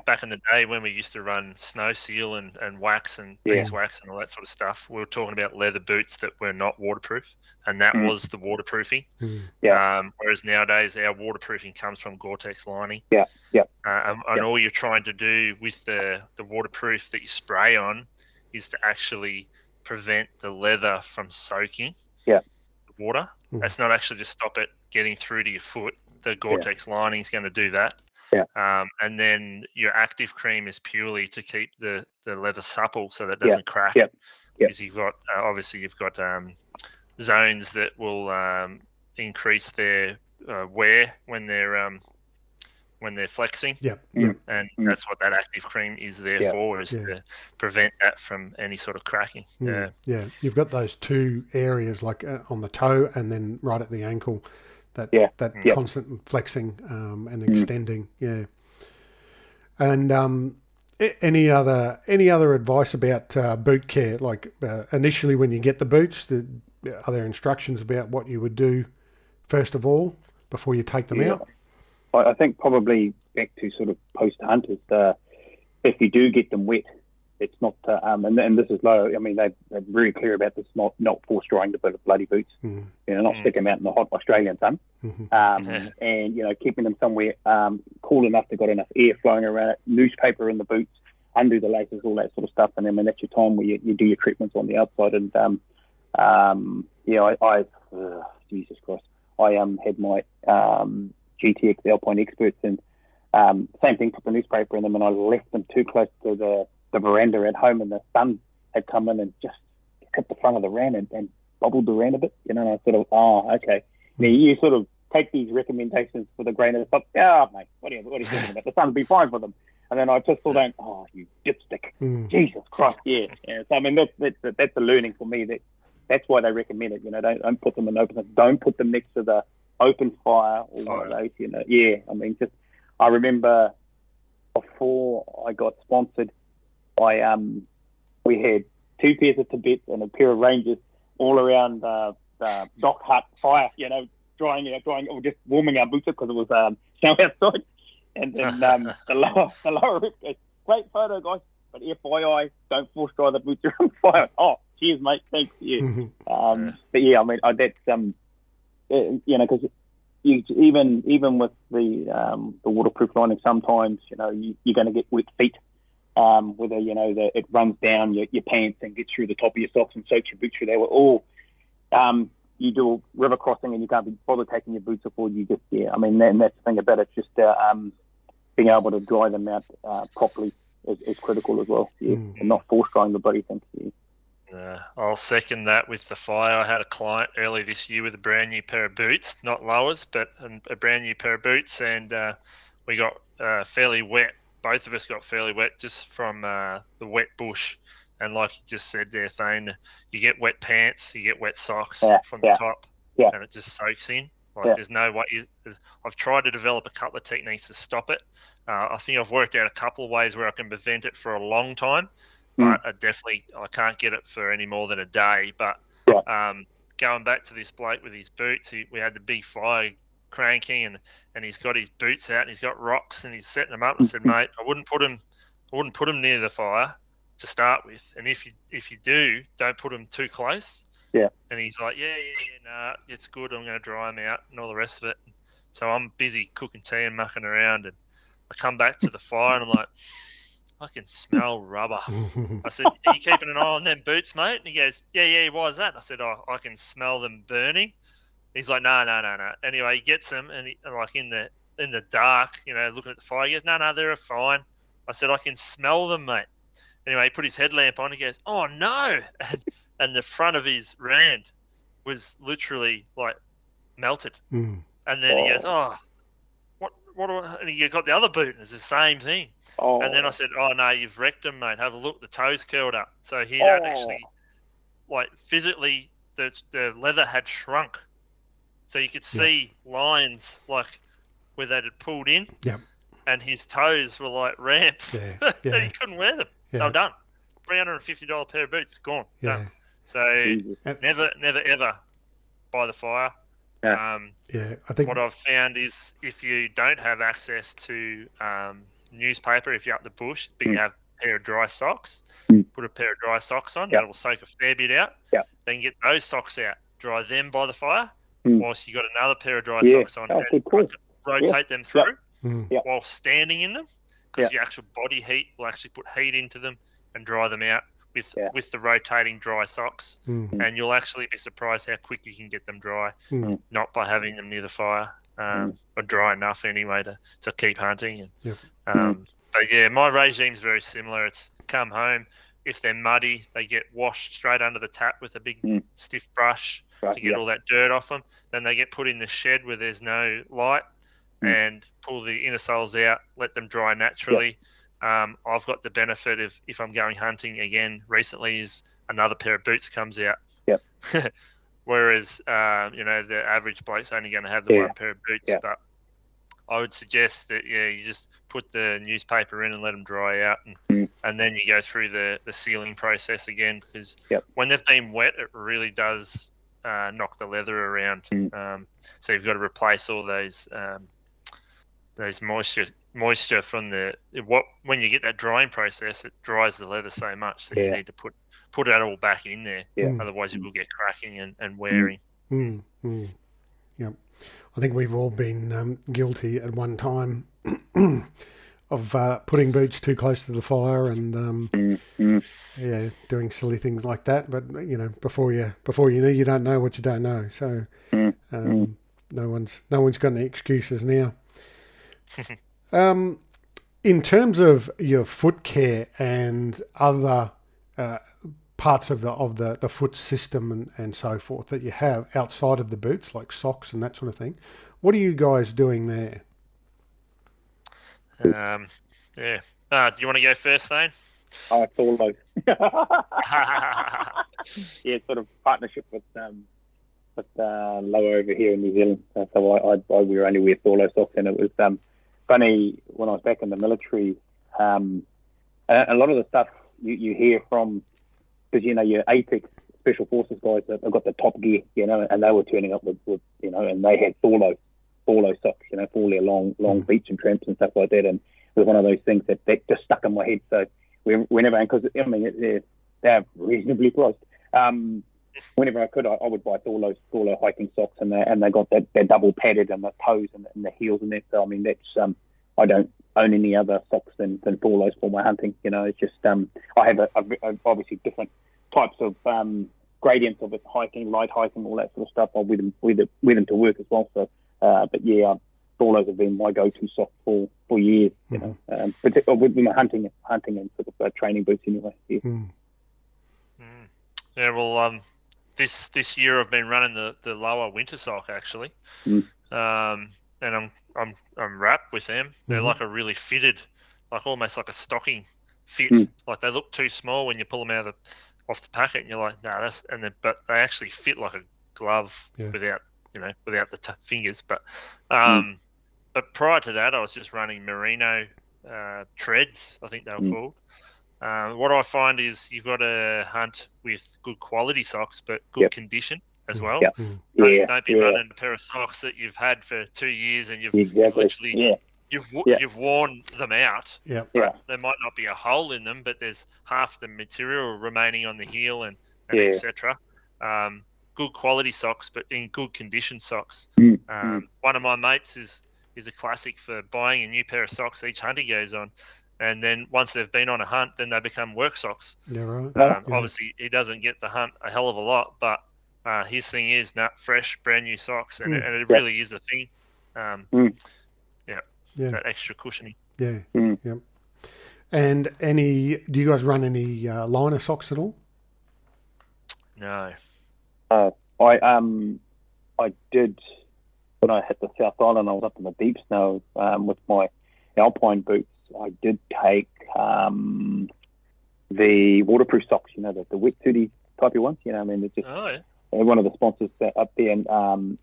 back in the day when we used to run snow seal and wax and beeswax and all that sort of stuff, we were talking about leather boots that were not waterproof, and that was the waterproofing. Whereas nowadays our waterproofing comes from Gore-Tex lining. And all you're trying to do with the waterproof that you spray on is to actually prevent the leather from soaking the water. That's not actually to stop it getting through to your foot. The Gore-Tex lining is going to do that. And then your active cream is purely to keep the leather supple so that it doesn't crack. Because you've got zones that will increase their wear when they're flexing. And that's what that active cream is there for, is to prevent that from any sort of cracking. You've got those two areas, like on the toe and then right at the ankle. That constant flexing and extending, And any other advice about boot care? Like initially, when you get the boots, are there instructions about what you would do first of all before you take them out? I think probably back to sort of post hunters. If you do get them wet, it's not. And this is low. I mean, they're very clear about this. Not force drying the bloody boots. You know, not stick them out in the hot Australian sun. And you know, keeping them somewhere cool enough, they've got enough air flowing around it. Newspaper in the boots, undo the laces, all that sort of stuff. And then that's your time where you do your treatments on the outside. And Jesus Christ, I had my GTX Alpine Experts, and same thing. Put the newspaper in them, and I left them too close to the veranda at home, and the sun had come in and just hit the front of the rand and bobbled the rand a bit, you know. And I sort of, okay. Now you sort of take these recommendations with a grain of salt. Mate, what are you talking about? The sun will be fine for them. And then I just thought, you dipstick. Jesus Christ, yeah. So I mean, that's a learning for me. That's why they recommend it. You know, don't put them in open. Don't put them next to the open fire or one of those. You know, I mean, I remember before I got sponsored, we had 2 pairs of Tibets and a pair of Rangers all around the dock hut fire, you know, drying or just warming our boots up because it was snow outside. And then the lower rip goes, great photo, guys, but FYI, don't force dry the boots around fire. Oh, cheers, mate, thanks. But yeah, I mean, that's you know, because even with the waterproof lining, sometimes you know you're going to get wet feet. Whether you know it runs down your pants and gets through the top of your socks and soaks your boots through there, or you do a river crossing and you can't be bothered taking your boots off, or you just I mean, and that's the thing about it. Just being able to dry them out properly is critical as well. And not force drying the bloody thing. I'll second that with the fire. I had a client early this year with a brand new pair of boots, not Lowas, but a brand new pair of boots, and we got fairly wet. Both of us got fairly wet just from the wet bush. And like you just said there, Thane, you get wet pants, you get wet socks from the top, and it just soaks in. There's no way. I've tried to develop a couple of techniques to stop it. I think I've worked out a couple of ways where I can prevent it for a long time, but I can't get it for any more than a day. But going back to this bloke with his boots, we had the big fire cranking, and he's got his boots out and he's got rocks and he's setting them up. I said, mate, I wouldn't put them I wouldn't put them near the fire to start with, and if you do, don't put them too close. Yeah. And he's like, yeah, nah, it's good. I'm going to dry them out and all the rest of it. So I'm busy cooking tea and mucking around, and I come back to the fire and I'm like, I can smell rubber. I said, are you keeping an eye on them boots, mate? And he goes, yeah, why is that? I said, oh, I can smell them burning. He's like, no. Anyway, he gets them, and like in the dark, looking at the fire, he goes, no, they're fine. I said, I can smell them, mate. Anyway, he put his headlamp on. He goes, oh no! And the front of his Rand was literally like melted. Mm. And then he goes, oh, what? And he got the other boot, and it's the same thing. Oh. And then I said, oh no, you've wrecked them, mate. Have a look. The toes curled up. So he had actually, like physically, the leather had shrunk. So you could see lines like where they had pulled in. Yep. And his toes were like ramps. Yeah. And he couldn't wear them. Yeah. They were done. $350 pair of boots, gone. Yeah. Done. So never ever by the fire. Yeah. I think what I've found is if you don't have access to newspaper, if you're up the bush, but you have a pair of dry socks, put a pair of dry socks on, that will soak a fair bit out. Yeah. Then get those socks out, dry them by the fire, whilst you got another pair of dry socks on, and rotate them through while standing in them, because your actual body heat will actually put heat into them and dry them out with the rotating dry socks. And you'll actually be surprised how quick you can get them dry, not by having them near the fire, or dry enough anyway to keep hunting. But yeah, my regime's very similar. It's come home. If they're muddy, they get washed straight under the tap with a big stiff brush to get all that dirt off them. Then they get put in the shed where there's no light and pull the inner soles out, let them dry naturally. I've got the benefit of, if I'm going hunting again recently, is another pair of boots comes out. Whereas, the average bloke's only going to have the one pair of boots. But I would suggest that, you just put the newspaper in and let them dry out. And then you go through the sealing process again, because when they've been wet, it really does knock the leather around. So you've got to replace all those moisture from when you get that drying process, it dries the leather so much that you need to put it all back in there. Otherwise it will get cracking and wearing. Yep. I think we've all been guilty at one time of putting boots too close to the fire and doing silly things like that. But before you know, you don't know what you don't know. So no one's got any excuses now. In terms of your foot care and other parts of the foot system and so forth that you have outside of the boots, like socks and that sort of thing, what are you guys doing there? Do you want to go first, Thane? It's all those. Sort of partnership with LOWA over here in New Zealand. So we were only wear solo socks, and it was funny when I was back in the military. A lot of the stuff you hear from, because your APEX special forces guys have got the top gear, and they were turning up with and they had solo socks, for their long beach and tramps and stuff like that. And it was one of those things that just stuck in my head. So whenever, because they're reasonably priced. Whenever I could, I would buy solo hiking socks, and they got they're double padded and the toes and the heels and that. So I mean, that's I don't own any other socks than solos for my hunting. It's just I have a obviously different types of gradients of it, hiking, light hiking, all that sort of stuff. I wear them to work as well. So, but yeah, solos have been my go-to sock for years. Particularly with my hunting and sort of training boots anyway. Yeah, well, this year I've been running the LOWA winter sock actually, and I'm wrapped with them. They're like a really fitted, like almost like a stocking fit. Like they look too small when you pull them off the packet, and you're like, nah, but they actually fit like a glove without the fingers. But but prior to that, I was just running merino treads, I think they were called. What I find is you've got to hunt with good quality socks, but good condition as well. Don't be running a pair of socks that you've had for 2 years and you've literally you've worn them out. Yeah. Yeah. There might not be a hole in them, but there's half the material remaining on the heel and Yeah. etc. Good quality socks, but in good condition socks. One of my mates is a classic for buying a new pair of socks each hunt he goes on, and then once they've been on a hunt, then they become work socks. Yeah, right. Obviously, he doesn't get to hunt a hell of a lot, but his thing is fresh, brand new socks, and it really is a thing. That extra cushioning. Yeah. Yep. And do you guys run any liner socks at all? No. I did when I hit the South Island. I was up in the deep snow with my alpine boots. I did take the waterproof socks. You know, the wetsuity type of ones. You know, I mean, they're just one of the sponsors up there. And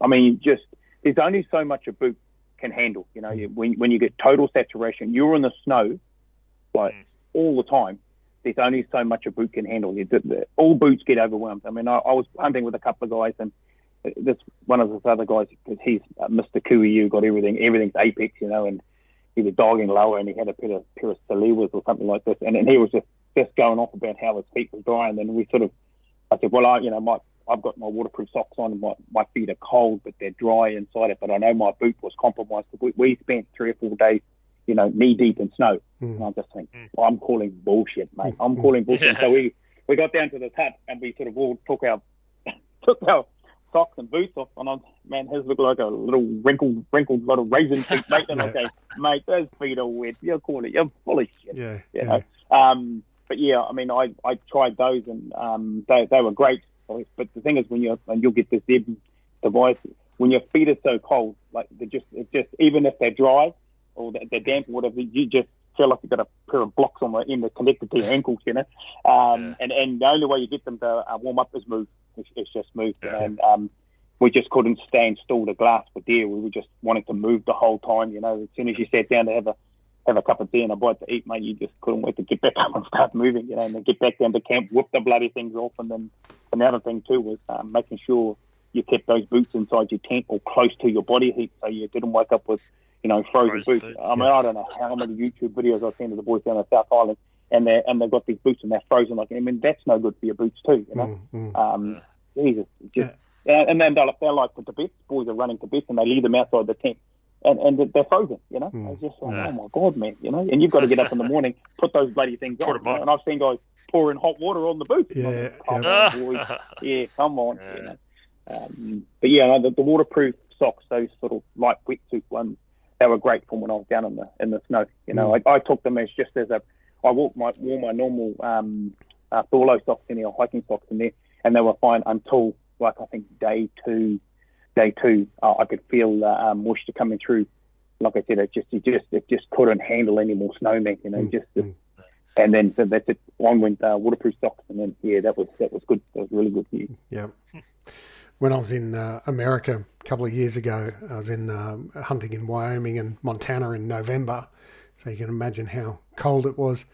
I mean, there's only so much a boot can handle. You know, when you get total saturation, you're in the snow like all the time. There's only so much a boot can handle. All boots get overwhelmed. I mean, I was hunting with a couple of guys, and this one of those other guys, because he's Mr. Kuiu, got everything's apex, you know, and he was dogging lower, and he had a pair of Salewas or something like this, and he was just going off about how his feet was dry, and then I said, well, I've got my waterproof socks on, and my feet are cold, but they're dry inside it, but I know my boot was compromised. We spent 3 or 4 days, you know, knee deep in snow. And I'm just thinking, well, I'm calling bullshit, mate. I'm calling bullshit. So we got down to this hut, and we sort of all took our socks and boots off, and man, his looked like a little wrinkled little raisin feet, mate. And I go, mate, those feet are wet. You're full of shit. Yeah. You know? But yeah, I mean, I tried those, and they were great. But the thing is, when you'll get this Zeb device, when your feet are so cold, like it's just even if they're dry or they're damp or whatever, you just feel like you've got a pair of blocks on the end that connected to your ankles, you know. And the only way you get them to warm up is move. It's just move. Yeah. And we just couldn't stand still to glass for deer. We were just wanting to move the whole time, you know. As soon as you sat down to have a cup of tea and a bite to eat, mate, you just couldn't wait to get back up and start moving, you know, and then get back down to camp, whip the bloody things off. And then another thing too was making sure you kept those boots inside your tent or close to your body heat, so you didn't wake up with, you know, frozen boots. I mean, I don't know how many YouTube videos I've seen of the boys down the South Island, and they've got these boots and they're frozen. Like, I mean, that's no good for your boots too, you know. Jesus, and then they're like the Tibets. Boys are running Tibets, and they leave them outside the tent, and they're frozen, you know. It's just like, oh my God, man, you know. And you've got to get up in the morning, put those bloody things on. You know? And I've seen guys pouring hot water on the boots. Yeah, come on, boys. Yeah, come on. You know. But yeah, the waterproof socks, those sort of light wetsuit ones, they were great for when I was down in the snow. You know, I took them as just as I wore my normal Thorlo socks in there, hiking socks in there, and they were fine until like I think day two. I could feel moisture coming through. Like I said, it just couldn't handle any more snow, man. You know, and then so that's it. On went waterproof socks, and then that was good. That was really good for you. Yeah. When I was in America a couple of years ago, I was in hunting in Wyoming and Montana in November, so you can imagine how cold it was.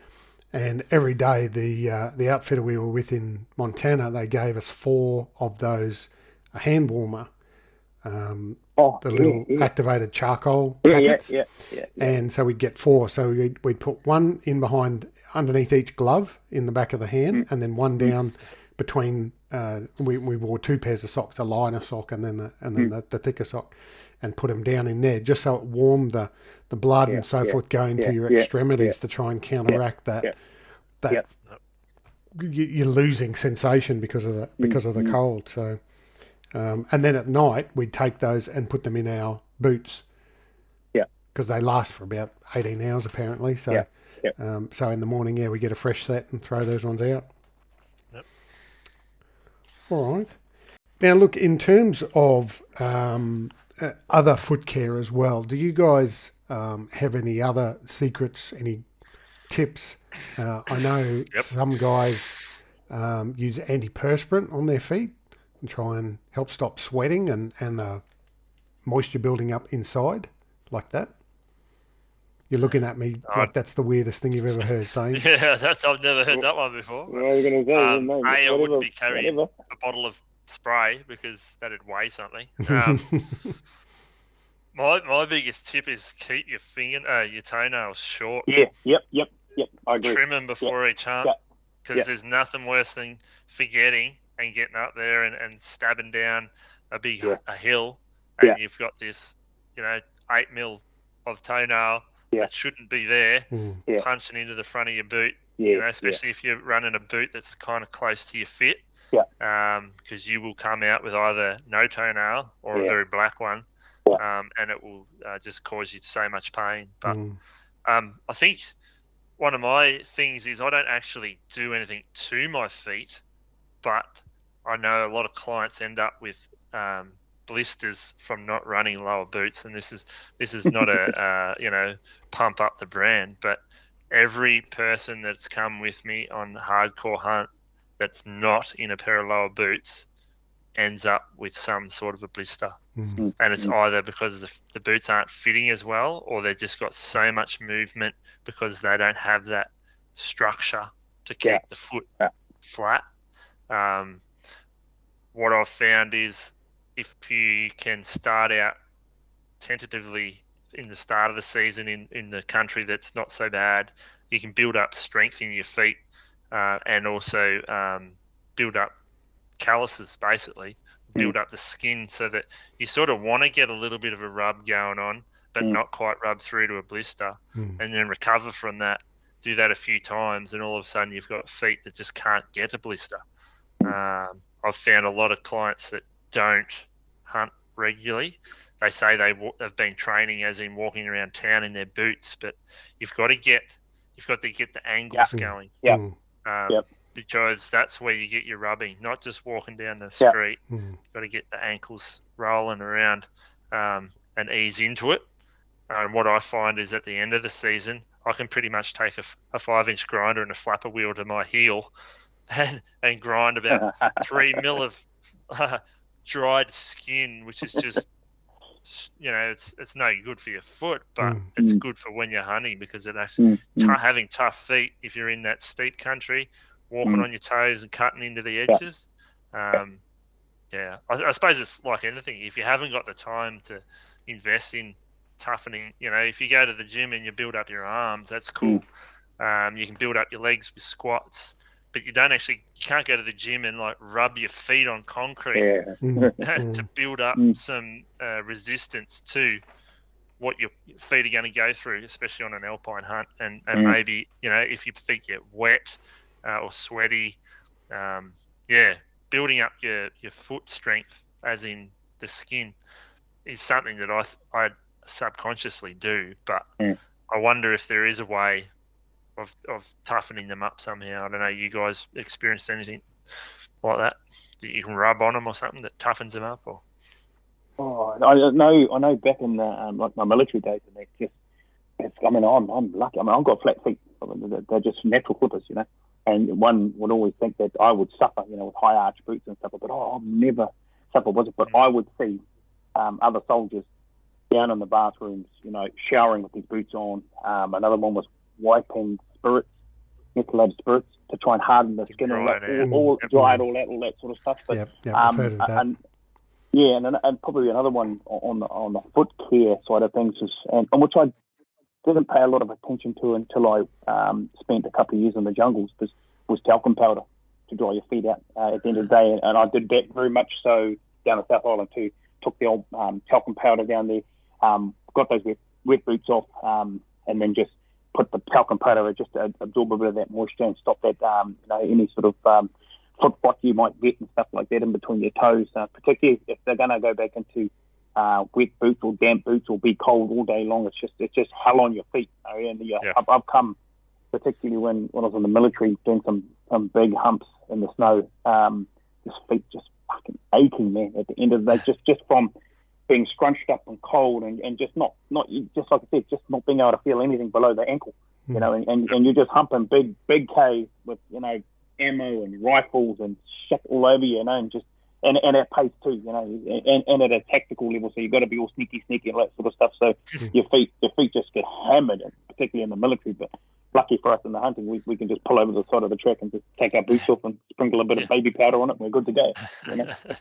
And every day, the outfitter we were with in Montana, they gave us 4 of those hand warmer, activated charcoal packets. Yeah. And so we'd get 4. So we'd put one in underneath each glove in the back of the hand, and then one down between. We wore 2 pairs of socks, a liner sock and then the thicker sock, and put them down in there just so it warmed the blood and so forth going to your extremities to try and counteract that you're losing sensation because of the cold. So and then at night we'd take those and put them in our boots because they last for about 18 hours apparently. So so in the morning we get a fresh set and throw those ones out. All right. Now, look, in terms of other foot care as well, do you guys have any other secrets, any tips? I know some guys use antiperspirant on their feet and try and help stop sweating and the moisture building up inside like that. You're looking at me like that's the weirdest thing you've ever heard, Thane. Yeah, I've never heard that one before. What are you going to say? I wouldn't be carrying a bottle of spray because that'd weigh something. My biggest tip is keep your toenails short. Yeah, yep. I agree. Trim them before each hump, because there's nothing worse than forgetting and getting up there and stabbing down a hill, and you've got this, 8 mil of toenail that shouldn't be there, punching into the front of your boot. Especially if you're running a boot that's kind of close to your fit. Because you will come out with either no toenail or a very black one. And it will just cause you so much pain. But I think one of my things is I don't actually do anything to my feet, but I know a lot of clients end up with blisters from not running LOWA Boots, and this is not a pump up the brand, but every person that's come with me on hardcore hunt that's not in a pair of LOWA Boots ends up with some sort of a blister. And it's either because the boots aren't fitting as well, or they've just got so much movement because they don't have that structure to keep the foot flat. What I've found is if you can start out tentatively in the start of the season in the country that's not so bad, you can build up strength in your feet and also build up calluses, basically build up the skin, so that you sort of want to get a little bit of a rub going on, but not quite rub through to a blister, and then recover from that. Do that a few times, and all of a sudden you've got feet that just can't get a blister. I've found a lot of clients that don't hunt regularly. They say they've been training, as in walking around town in their boots, but you've got to get the angles going. Because that's where you get your rubbing, not just walking down the street. You've got to get the ankles rolling around and ease into it. And what I find is at the end of the season, I can pretty much take a 5-inch grinder and a flapper wheel to my heel and grind about 3 mil of dried skin, which is just, it's no good for your foot, but it's good for when you're hunting, because it actually having tough feet if you're in that steep country, walking on your toes and cutting into the edges. I suppose it's like anything. If you haven't got the time to invest in toughening, if you go to the gym and you build up your arms, that's cool. You can build up your legs with squats, but you can't go to the gym and like rub your feet on concrete to build up some resistance to what your feet are going to go through, especially on an alpine hunt. And maybe, if your feet get wet or sweaty, building up your foot strength, as in the skin, is something that I subconsciously do. But I wonder if there is a way of toughening them up somehow. I don't know, you guys experienced anything like that you can rub on them or something that toughens them up? Or I know back in like my military days, and I'm lucky. I've got flat feet. They're just natural footers, And one would always think that I would suffer, with high arch boots and stuff. But I've never suffered with it. But I would see other soldiers down in the bathrooms, showering with these boots on. Another one was wiping methylated spirits to try and harden the skin, all that sort of stuff. But, I've heard of that. And probably another one on the foot care side of things is, and which I didn't pay a lot of attention to until I spent a couple of years in the jungles, was talcum powder to dry your feet out at the end of the day. And I did that very much so down at South Island too. Took the old talcum powder down there, got those wet boots off, and then just put the talcum powder just to absorb a bit of that moisture and stop that, any sort of foot rot you might get and stuff like that in between your toes, particularly if they're going to go back into wet boots or damp boots or be cold all day long. It's just hell on your feet. I've come, particularly when I was in the military, doing some big humps in the snow, just feet just fucking aching, man, at the end of the day, just from being scrunched up and cold and just not just like I said, just not being able to feel anything below the ankle, and you're just humping big Ks with, ammo and rifles and shit all over you, and at pace too, and at a tactical level, so you've got to be all sneaky and all that sort of stuff. So your feet just get hammered, particularly in the military. But lucky for us in the hunting, we can just pull over the side of the track and just take our boots off and sprinkle a bit of baby powder on it, and we're good to go.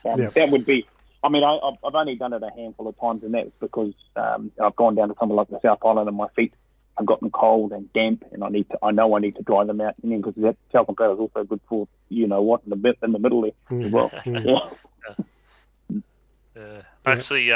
That would be, I mean, I've only done it a handful of times, and that's because I've gone down to somewhere like the South Island, and my feet have gotten cold and damp, and I know I need to dry them out, and then because that talcum powder is also good for in the middle there as well. Actually,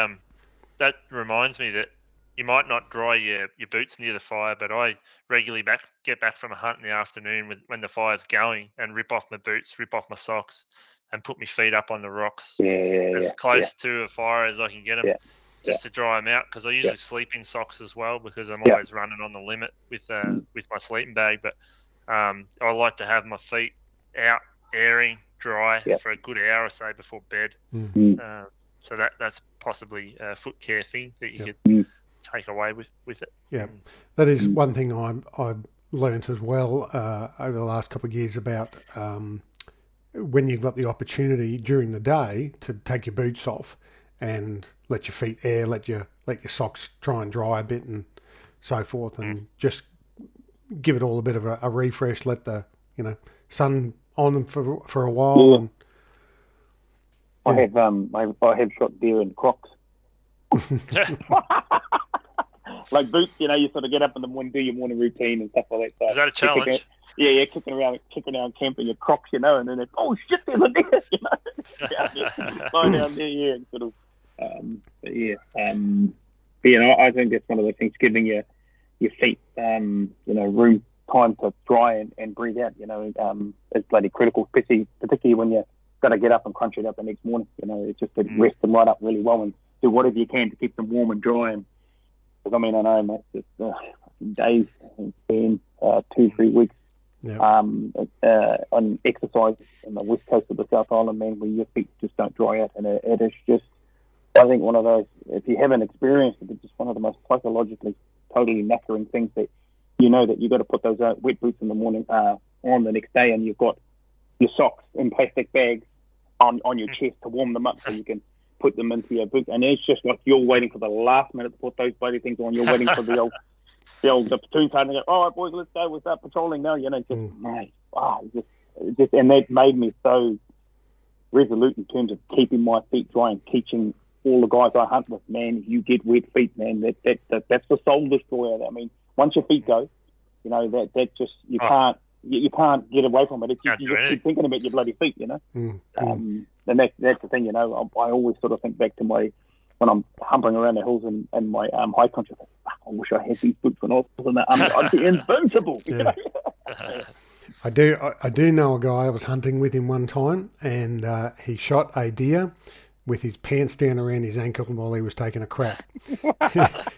that reminds me that you might not dry your boots near the fire, but I regularly get back from a hunt in the afternoon when the fire's going and rip off my boots, rip off my socks, and put my feet up on the rocks as close to a fire as I can get them, just to dry them out. Because I usually sleep in socks as well, because I'm always running on the limit with my sleeping bag. But I like to have my feet out, airing, dry for a good hour or so before bed. So that's possibly a foot care thing that you could take away with it. Yeah, that is one thing I've learnt as well over the last couple of years about when you've got the opportunity during the day to take your boots off and let your feet air, let your socks try and dry a bit and so forth, and just give it all a bit of a refresh. Let the sun on them for a while. And I have shot deer in Crocs. Like boots, you sort of get up in the morning, do your morning routine and stuff like that. So is that a challenge? Kicking around camp in your Crocs, and then it's, oh shit, there's a deer, Fly down there, and sort of, but I think that's one of the things, giving your feet, room, time to dry and breathe out, is bloody critical, particularly when you got to get up and crunch it up the next morning. It's just to rest them right up really well and do whatever you can to keep them warm and dry. And because I know, mate, just days, it's been 2-3 weeks on exercise on the west coast of the South Island, man, where your feet just don't dry out, and it is just, I think, one of those, if you haven't experienced it, it's just one of the most psychologically totally knackering things that that you've got to put those wet boots in the morning on the next day, and you've got your socks in plastic bags on your chest to warm them up so you can put them into your boot. And it's just like you're waiting for the last minute to put those bloody things on. You're waiting for the old platoon sergeant to go, all right, boys, let's go. We'll start patrolling now. Mate, just, and that made me so resolute in terms of keeping my feet dry and teaching all the guys I hunt with, man, if you get wet feet, man, that's the soul destroyer. I mean, once your feet go, that just, you can't get away from it. You just keep thinking about your bloody feet, And that's the thing, I always sort of think back to when I'm humping around the hills and my high country. I wish I had these boots when I was in the army. I'd be invincible. I do know a guy. I was hunting with him one time, and he shot a deer with his pants down around his ankle while he was taking a crap.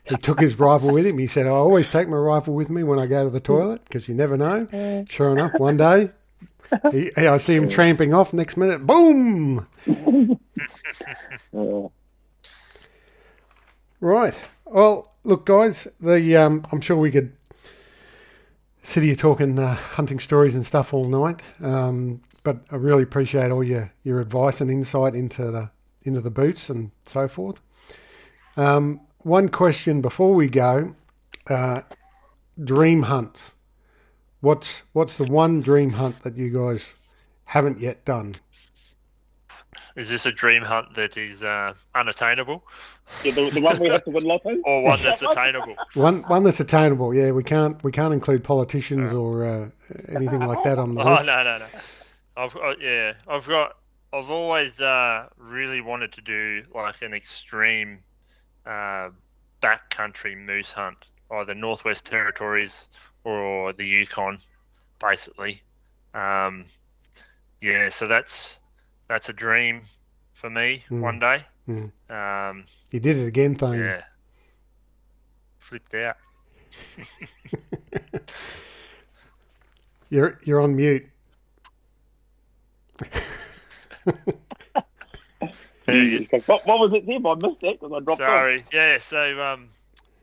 He took his rifle with him. He said, I always take my rifle with me when I go to the toilet because you never know. Sure enough, one day, I see him tramping off. Next minute, boom! Right. Well, look, guys, I'm sure we could sit here talking hunting stories and stuff all night, but I really appreciate all your advice and insight into the boots and so forth. One question before we go: dream hunts. What's the one dream hunt that you guys haven't yet done? Is this a dream hunt that is unattainable? Yeah, the one we have to win lotto? Or one that's attainable? One that's attainable. Yeah, we can't include politicians or anything like that on the list. No. I've always really wanted to do like an extreme backcountry moose hunt, either Northwest Territories or the Yukon, basically. So that's a dream for me one day. You did it again, Thane. Yeah. Flipped out. You're on mute. What was it, Zeb? I missed that because I dropped off. Sorry. Yeah, so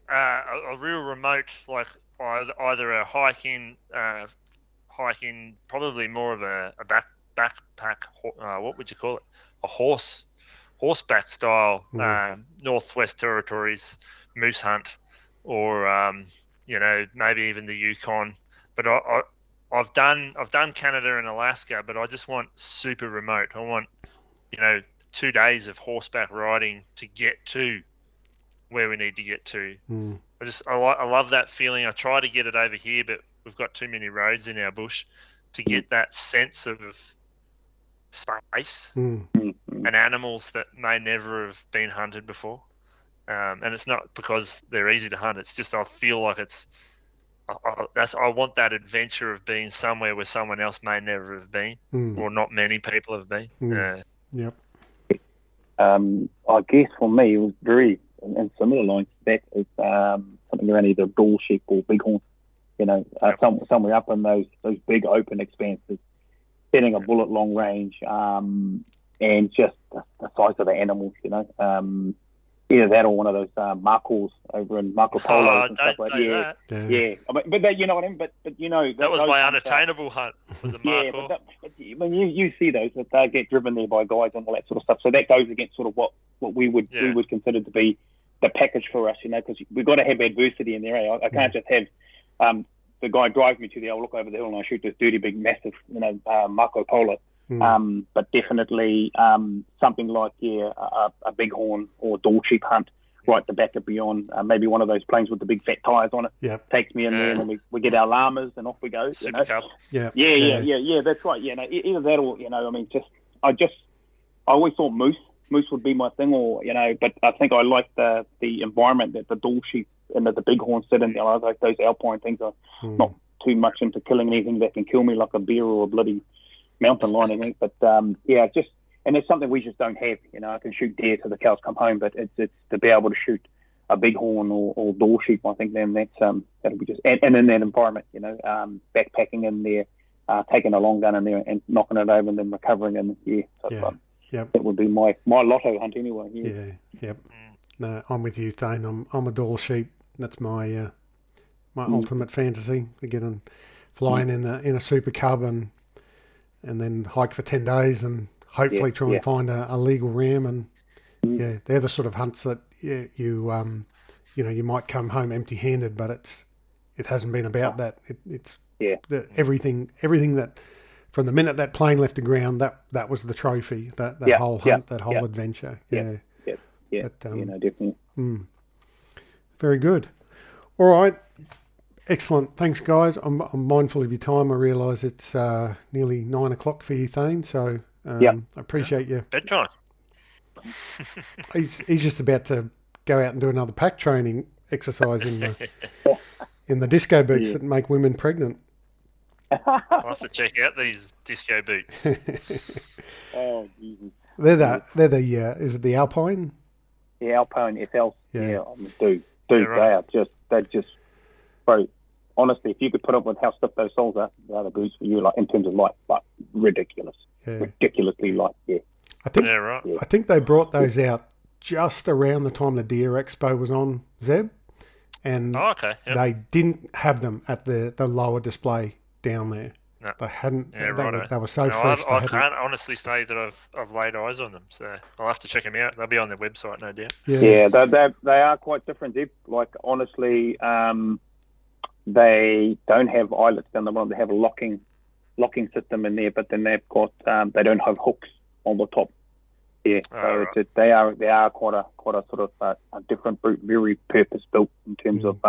a real remote, like either a hiking, probably more of a backpack, what would you call it? A horseback style Northwest Territories moose hunt, or maybe even the Yukon. But I've done Canada and Alaska, but I just want super remote. I want 2 days of horseback riding to get to where we need to get to. I love that feeling. I try to get it over here, but we've got too many roads in our bush to get that sense of space and animals that may never have been hunted before. And it's not because they're easy to hunt. It's just I feel like I want that adventure of being somewhere where someone else may never have been, or not many people have been. Yep. I guess for me, it was very, in similar lines, that is something around either bull sheep or bighorn. Somewhere up in those big open expanses, hitting a bullet long range, and just the size of the animals. Either that or one of those Marcos over in Marco Polo and stuff like that. Yeah. But you know what I mean. But that was my unattainable hunt. Was a Marco. Yeah, but you see those that they get driven there by guys and all that sort of stuff. So that goes against sort of what we would consider to be the package for us, because we've got to have adversity in there. I can't just have the guy drive me to the, I'll look over the hill and I shoot this dirty big massive Marco Polo. But definitely something like a bighorn or door sheep hunt right to back it beyond. Maybe one of those planes with the big fat tires on it. Yep. Takes me in there and then we get our llamas and off we go. Super Cub. Yeah, that's right. Either that or I always thought moose would be my thing, or but I think I like the environment that the door sheep and that the bighorn sit in. I like those alpine things. Are not too much into killing anything that can kill me, like a bear or a bloody mountain lion, I think. But and it's something we just don't have. I can shoot deer till the cows come home, but it's to be able to shoot a bighorn or door sheep. I think then that'll be just and in that environment, backpacking in there, taking a long gun in there and knocking it over and then recovering that would be my lotto hunt anyway. Yep. No, I'm with you, Thane. I'm a door sheep. That's my ultimate fantasy. Again, flying in a Super Cub and then hike for 10 days and hopefully try and find a legal ram. And they're the sort of hunts that you might come home empty-handed, but it hasn't been about that. It's everything that from the minute that plane left the ground, that was the trophy. That whole hunt, that whole adventure. But, definitely. Very good. All right. Excellent. Thanks, guys. I'm mindful of your time. I realise it's nearly 9 o'clock for you, Thane. So I appreciate you. Bedtime. He's just about to go out and do another pack training exercise in the disco boots that make women pregnant. I'll have to check out these disco boots. Oh, Jesus. They're the is it the Alpine? Yeah, Alpine FL. Yeah. Dude, right. they're just, bro. Honestly, if you could put up with how stiff those soles are, they're the boots for you. Like in terms of light, but ridiculously light. Yeah. I think they brought those out just around the time the Deer Expo was on, Zeb, and they didn't have them at the lower display down there. No. They hadn't. Yeah, they were so fresh. I can't honestly say that I've laid eyes on them, so I'll have to check them out. They'll be on their website, no doubt. Yeah, they are quite different. Like honestly, they don't have eyelets down the bottom. They have a locking system in there, but then they've got they don't have hooks on the top. Yeah, they are quite a sort of a different boot, very purpose built in terms of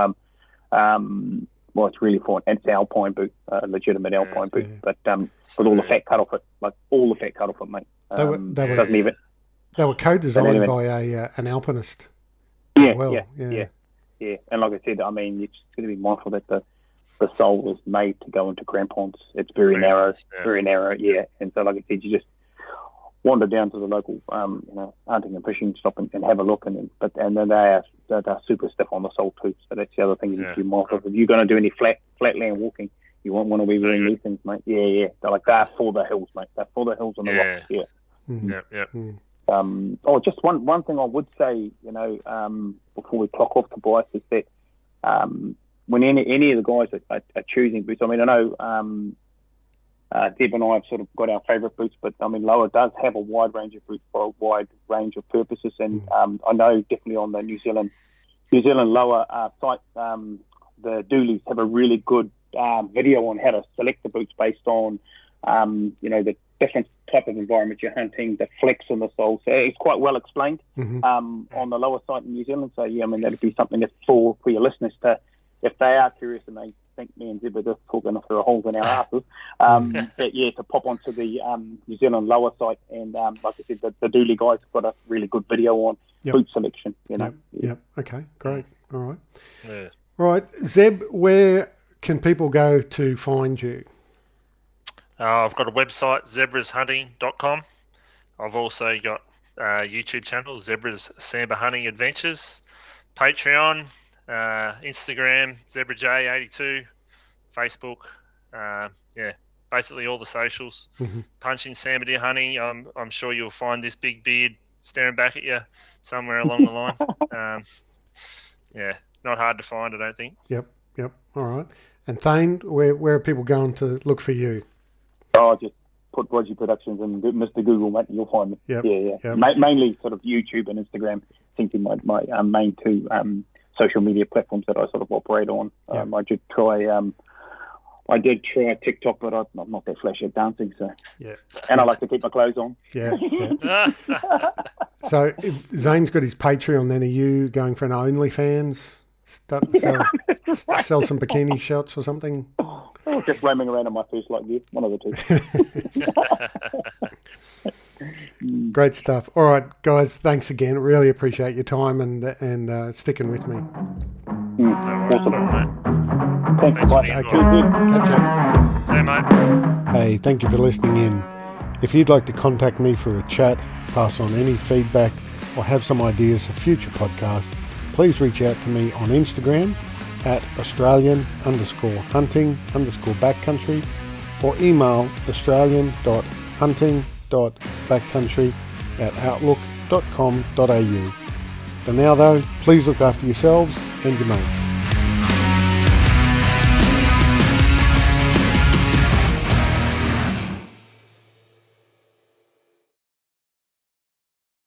well, it's really for it's an alpine boot, a legitimate alpine boot, but with all the fat cut off it, like all the fat cut off it, mate. They were co-designed by an alpinist. Yeah, as well. Yeah. And like I said, I mean, it's going to be mindful that the sole was made to go into crampons. It's very narrow, yeah. And so, like I said, you just wander down to the local, hunting and fishing stop and have a look, and then they're super stiff on the sole too. So that's the other thing you need to be mindful of. If you're going to do any flatland walking, you won't want to be wearing these things, mate. Yeah. They're for the hills, mate. They're for the hills and the rocks. Yeah. Mm-hmm. Just one thing I would say, before we clock off to Bryce, is that when any of the guys are choosing boots, I mean, I know Deb and I have sort of got our favourite boots, but I mean, LOWA does have a wide range of boots for a wide range of purposes, and I know definitely on the New Zealand LOWA site, the Doolies have a really good video on how to select the boots based on, the different type of environment you're hunting, the flex on the sole. So it's quite well explained Mm-hmm. On the Lowa site in New Zealand. So yeah, I mean that'd be something that's for your listeners to, if they are curious and they think me and Zeb are just talking off the holes in our asses, but yeah, to pop onto the New Zealand Lowa site, and like I said, the Dooley guys have got a really good video on boot selection. You know. Yep. Okay. Great. All right. Yeah. All right, Zeb. Where can people go to find you? I've got a website, zebrashunting.com. I've also got a YouTube channel, Zebra's Samba Hunting Adventures, Patreon, Instagram, ZebraJ82, Facebook, basically all the socials. Mm-hmm. Punching Samba Deer Hunting. I'm sure you'll find this big beard staring back at you somewhere along the line. Not hard to find, I don't think. Yep. All right. And Thane, where are people going to look for you? Oh, just put Roger Productions and Mr. Google, mate, you'll find me. Yep. Yeah. Mainly sort of YouTube and Instagram. I think in my main two social media platforms that I sort of operate on. Yep. I did try TikTok, but I'm not that flashy at dancing. So yeah. And I like to keep my clothes on. Yeah. So Zane's got his Patreon. Then are you going for an OnlyFans? Sell some bikini shots or something? Oh, just roaming around on my first like you, one of the two. Great stuff. All right, guys, thanks again. Really appreciate your time and sticking with me. Awesome. Thanks, Thanks, mate. mate. Okay, catch up. See you, mate. Hey, thank you for listening in. If you'd like to contact me for a chat, pass on any feedback, or have some ideas for future podcasts, please reach out to me on Instagram at australian_hunting_backcountry or email australian.hunting.backcountry@outlook.com.au. For now though, please look after yourselves and your mates.